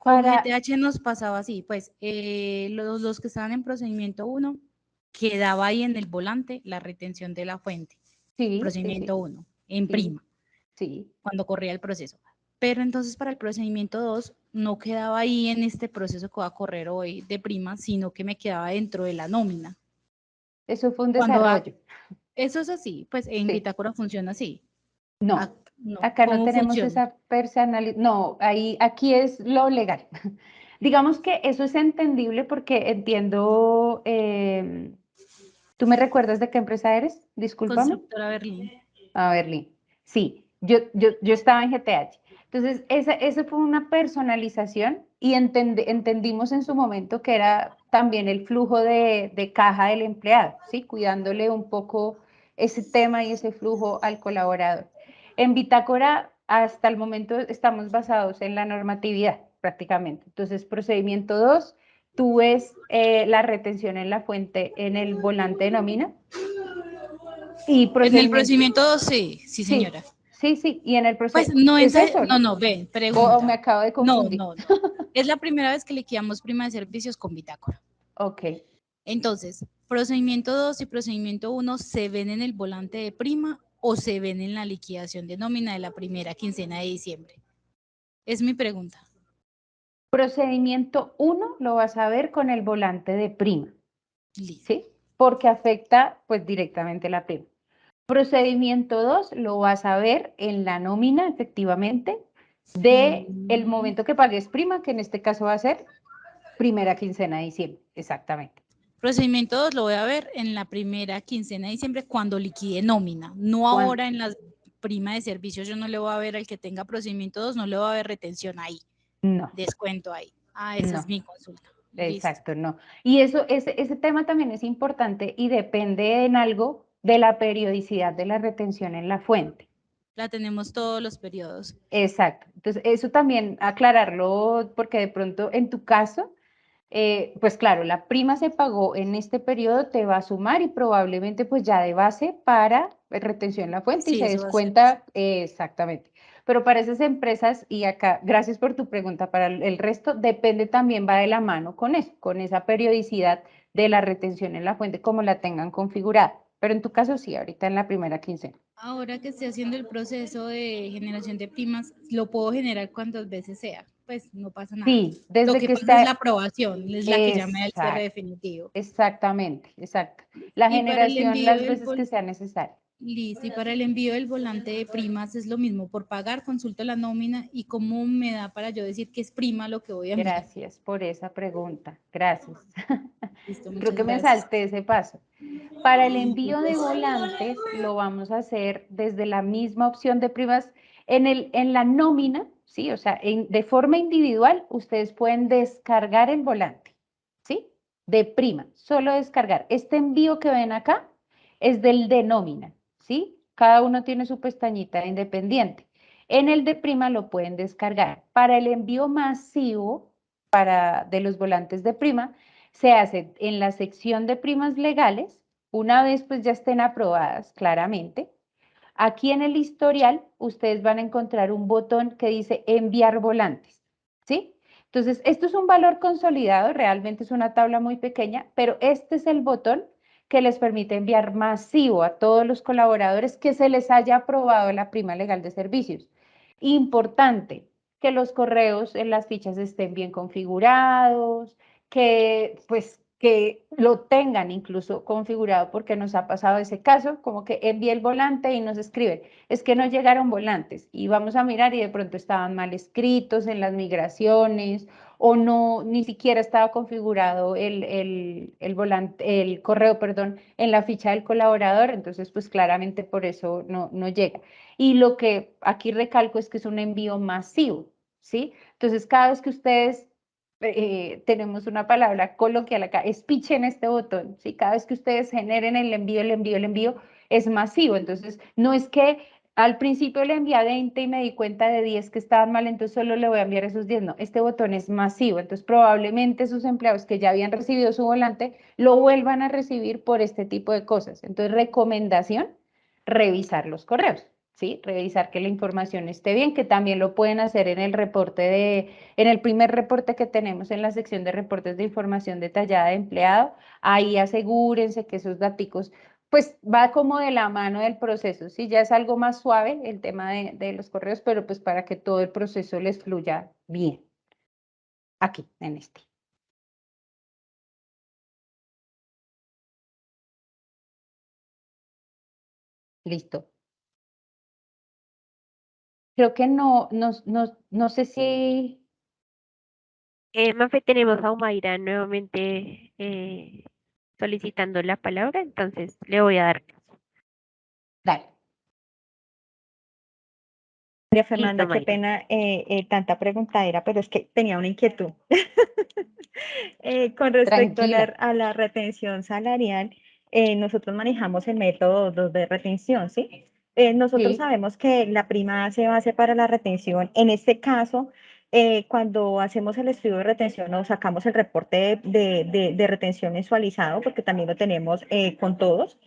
Con para, GTH nos pasaba así, pues los que estaban en procedimiento 1, quedaba ahí en el volante la retención de la fuente, sí, procedimiento 1, en sí, prima, sí. cuando corría el proceso. Pero entonces para el procedimiento 2 no quedaba ahí en este proceso que va a correr hoy de prima, sino que me quedaba dentro de la nómina. Eso fue un Cuando desarrollo. eso es así, pues en Sí. Bitácora funciona así. No, No, acá no ¿cómo tenemos funciona? esa personalidad. No, aquí es lo legal. Digamos que eso es entendible porque entiendo. ¿Tú me recuerdas de qué empresa eres? Discúlpame. Constructora Berlín. A Berlín. Sí, yo estaba en GTH. Entonces, esa fue una personalización y entendimos en su momento que era también el flujo de caja del empleado, ¿sí? Cuidándole un poco ese tema y ese flujo al colaborador. En Bitácora, hasta el momento estamos basados en la normatividad prácticamente. Entonces, procedimiento 2, tú ves la retención en la fuente en el volante de nómina y En el procedimiento. procedimiento 2, sí, sí, Sí, señora. sí, sí, y en el Pues proceso, no, es eso, no, ¿no? no, ven, O me pregunta. acabo de No, confundir. no, no. Es la primera vez que liquidamos prima de servicios con Bitácora. Ok, Entonces, procedimiento 2 y procedimiento 1 se ven en el volante de prima o se ven en la liquidación de nómina de la primera quincena de diciembre. Es mi pregunta. procedimiento 1 lo vas a ver con el volante de prima, Listo. ¿sí? Porque afecta pues directamente la prima. Procedimiento 2 lo vas a ver en la nómina efectivamente de el momento que pagues prima, que en este caso va a ser primera quincena de diciembre, exactamente. Procedimiento 2 lo voy a ver en la primera quincena de diciembre cuando liquide nómina, no Cuan- ahora en la prima de servicios. Yo no le voy a ver al que tenga procedimiento 2, no le voy a ver retención ahí, No, descuento ahí. Ah, esa es no. mi consulta. Listo. Exacto, no. Y eso, ese tema también es importante y depende en algo de la periodicidad de la retención en la fuente. La tenemos todos los periodos. Exacto. Entonces, eso también aclararlo, porque de pronto en tu caso, pues claro, la prima se pagó en este periodo, te va a sumar y probablemente pues ya de base para retención en la fuente y Sí, se eso va a ser así. descuenta exactamente. Pero para esas empresas, y acá, gracias por tu pregunta, para el resto depende también, va de la mano con eso, con esa periodicidad de la retención en la fuente, como la tengan configurada. Pero en tu caso sí, ahorita en la primera quincena. Ahora que estoy haciendo el proceso de generación de primas, lo puedo generar cuantas veces sea, pues no pasa nada. Sí, Lo desde que que pasa es la está, aprobación, es la que ya me da el cierre exacto, definitivo. exactamente, exacto. La Y para el generación envío las del veces que sea necesaria. listo, y para el envío del volante de primas es lo mismo, por pagar consulto la nómina y cómo me da para yo decir que es prima lo que voy a enviar. Gracias por esa pregunta. Gracias. Listo, Creo muchas que me gracias. salté ese paso. Para el envío de volantes lo vamos a hacer desde la misma opción de primas en la nómina, ¿sí? O sea, de forma individual ustedes pueden descargar el volante, ¿sí? De prima, solo descargar. Este envío que ven acá es del de nómina, ¿sí? Cada uno tiene su pestañita independiente. En el de prima lo pueden descargar. Para el envío masivo de los volantes de prima, se hace en la sección de primas legales, una vez pues ya estén aprobadas claramente. Aquí en el historial ustedes van a encontrar un botón que dice enviar volantes, ¿sí? Entonces, esto es un valor consolidado, realmente es una tabla muy pequeña, pero este es el botón que les permite enviar masivo a todos los colaboradores que se les haya aprobado la prima legal de servicios. Importante, que los correos en las fichas estén bien configurados, que pues que lo tengan incluso configurado, porque nos ha pasado ese caso, como que envíe el volante y nos escriben, es que no llegaron volantes, y vamos a mirar y de pronto estaban mal escritos en las migraciones, o no, ni siquiera estaba configurado el volante, el correo, perdón, en la ficha del colaborador, entonces pues claramente por eso no llega. Y lo que aquí recalco es que es un envío masivo, ¿sí? Entonces cada vez que ustedes, tenemos una palabra coloquial acá, es pichen este botón, ¿sí? Cada vez que ustedes generen el envío es masivo, entonces no es que al principio le envié 20 y me di cuenta de 10 que estaban mal, entonces solo le voy a enviar esos 10. No, este botón es masivo, entonces probablemente sus empleados que ya habían recibido su volante lo vuelvan a recibir por este tipo de cosas. Entonces, recomendación, revisar los correos, ¿sí? Revisar que la información esté bien, que también lo pueden hacer en el en el primer reporte que tenemos en la sección de reportes de información detallada de empleado. Ahí asegúrense que esos daticos pues va como de la mano del proceso, ¿sí? Ya es algo más suave el tema de los correos, pero pues para que todo el proceso les fluya bien. Aquí, en este. Listo. Creo que no sé si... Mafe, tenemos a Humaira nuevamente solicitando la palabra, entonces le voy a dar paso. Dale. María Listo, Fernanda, qué Mayra. pena tanta preguntadera, pero es que tenía una inquietud. Con respecto Tranquila. a la retención salarial, nosotros manejamos el método 2 de retención, ¿sí? Nosotros Sí. sabemos que la prima se base para la retención. En este caso, cuando hacemos el estudio de retención o sacamos el reporte de retención mensualizado, porque también lo tenemos con todos,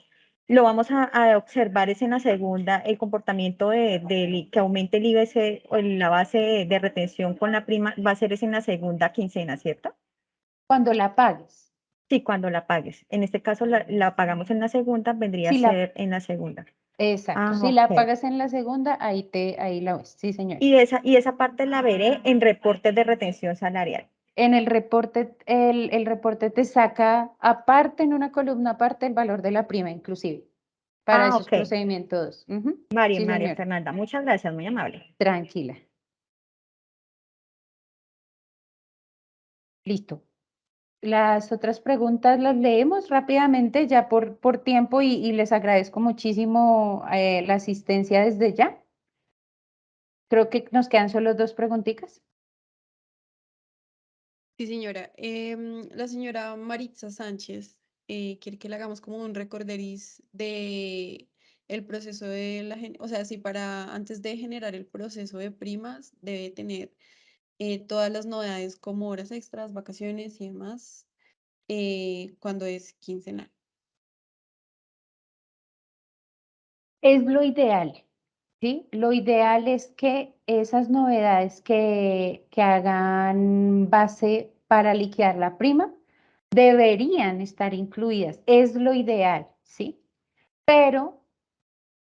lo vamos a observar es en la segunda, el comportamiento que aumente el IBC o la base de retención con la prima va a ser es en la segunda quincena, ¿cierto? Cuando la pagues. Sí, cuando la pagues. En este caso la pagamos en la segunda, vendría a Si la, ser en la segunda. exacto. Ah, Si la ok. pagas en la segunda, ahí la ves. Sí, señora. Y esa parte la veré en reportes de retención salarial. En el reporte te saca aparte, en una columna aparte, el valor de la prima, inclusive. Para Ah, esos ok. procedimientos. Ujú. Sí, María señora. Fernanda, muchas gracias, muy amable. Tranquila. Listo. Las otras preguntas las leemos rápidamente ya por tiempo y les agradezco muchísimo la asistencia desde ya. Creo que nos quedan solo dos preguntitas. Sí, señora. La señora Maritza Sánchez quiere que le hagamos como un recorderis de el proceso de o sea, si para antes de generar el proceso de primas debe tener todas las novedades como horas extras, vacaciones y demás cuando es quincenal. Es lo ideal, ¿sí? Lo ideal es que esas novedades que hagan base para liquidar la prima deberían estar incluidas. Es lo ideal, ¿sí? Pero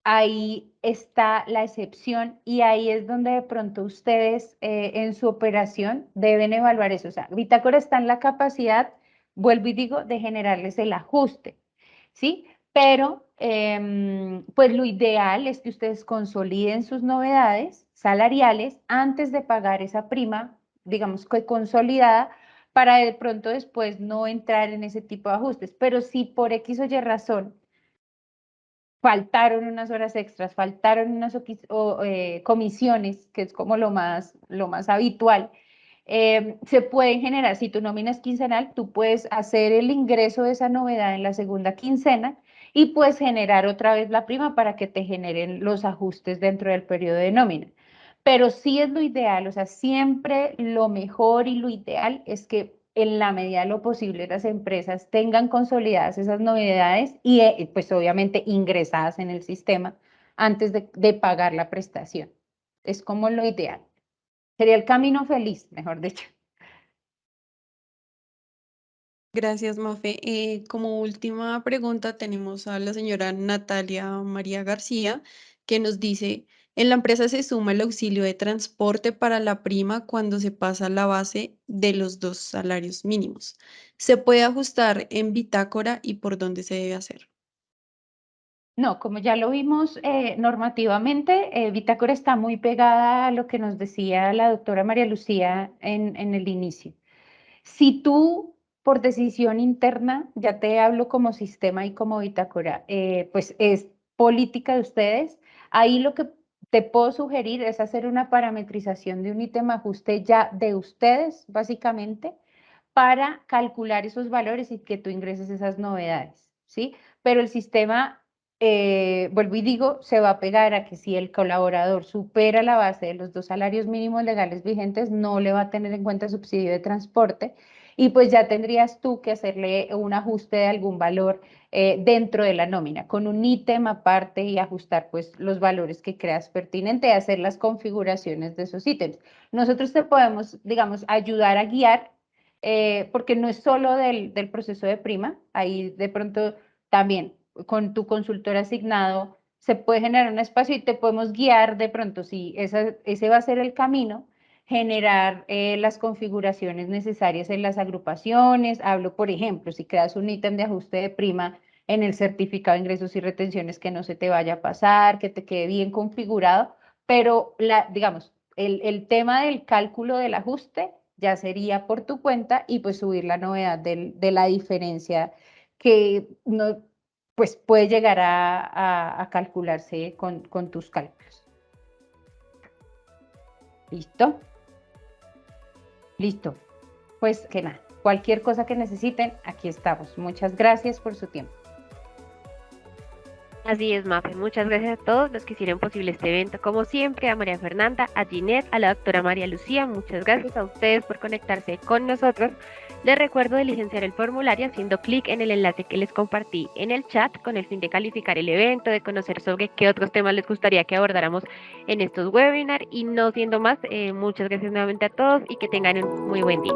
ahí está la excepción y ahí es donde de pronto ustedes en su operación deben evaluar eso. O sea, Bitácora está en la capacidad, vuelvo y digo, de generarles el ajuste, ¿sí? Pero pues lo ideal es que ustedes consoliden sus novedades salariales antes de pagar esa prima, digamos que consolidada, para de pronto después no entrar en ese tipo de ajustes. Pero si por X o Y razón faltaron unas horas extras, faltaron unas comisiones, que es como lo más habitual, se pueden generar, si tu nómina es quincenal, tú puedes hacer el ingreso de esa novedad en la segunda quincena y puedes generar otra vez la prima para que te generen los ajustes dentro del periodo de nómina. Pero sí es lo ideal, o sea, siempre lo mejor y lo ideal es que en la medida de lo posible las empresas tengan consolidadas esas novedades y pues obviamente ingresadas en el sistema antes de pagar la prestación. Es como lo ideal. Sería el camino feliz, mejor dicho. Gracias, Mafe. Como última pregunta tenemos a la señora Natalia María García, que nos dice, En la empresa se suma el auxilio de transporte para la prima cuando se pasa la base de los 2 salarios mínimos. Se puede ajustar en bitácora y por dónde se debe hacer. No, como ya lo vimos normativamente, Bitácora está muy pegada a lo que nos decía la doctora María Lucía en el inicio. Si tú, por decisión interna, ya te hablo como sistema y como bitácora, pues es política de ustedes, ahí lo que te puedo sugerir es hacer una parametrización de un ítem ajuste ya de ustedes, básicamente, para calcular esos valores y que tú ingreses esas novedades, ¿sí? Pero el sistema, vuelvo y digo, se va a pegar a que si el colaborador supera la base de los 2 salarios mínimos legales vigentes, no le va a tener en cuenta subsidio de transporte y pues ya tendrías tú que hacerle un ajuste de algún valor dentro de la nómina, con un ítem aparte y ajustar pues los valores que creas pertinente, hacer las configuraciones de esos ítems. Nosotros te podemos, digamos, ayudar a guiar porque no es solo del proceso de prima, ahí de pronto también con tu consultor asignado se puede generar un espacio y te podemos guiar de pronto si ese va a ser el camino, generar las configuraciones necesarias en las agrupaciones. Hablo, por ejemplo, si creas un ítem de ajuste de prima en el certificado de ingresos y retenciones, que no se te vaya a pasar, que te quede bien configurado, pero digamos, el tema del cálculo del ajuste ya sería por tu cuenta y pues subir la novedad de la diferencia que no, pues puede llegar a calcularse con tus cálculos. ¿Listo? Listo. Pues que nada, cualquier cosa que necesiten, aquí estamos. Muchas gracias por su tiempo. Así es, Mafe. Muchas gracias a todos los que hicieron posible este evento. Como siempre, a María Fernanda, a Ginette, a la doctora María Lucía. Muchas gracias a ustedes por conectarse con nosotros. Les recuerdo diligenciar el formulario haciendo clic en el enlace que les compartí en el chat con el fin de calificar el evento, de conocer sobre qué otros temas les gustaría que abordáramos en estos webinars. Y no siendo más, muchas gracias nuevamente a todos y que tengan un muy buen día.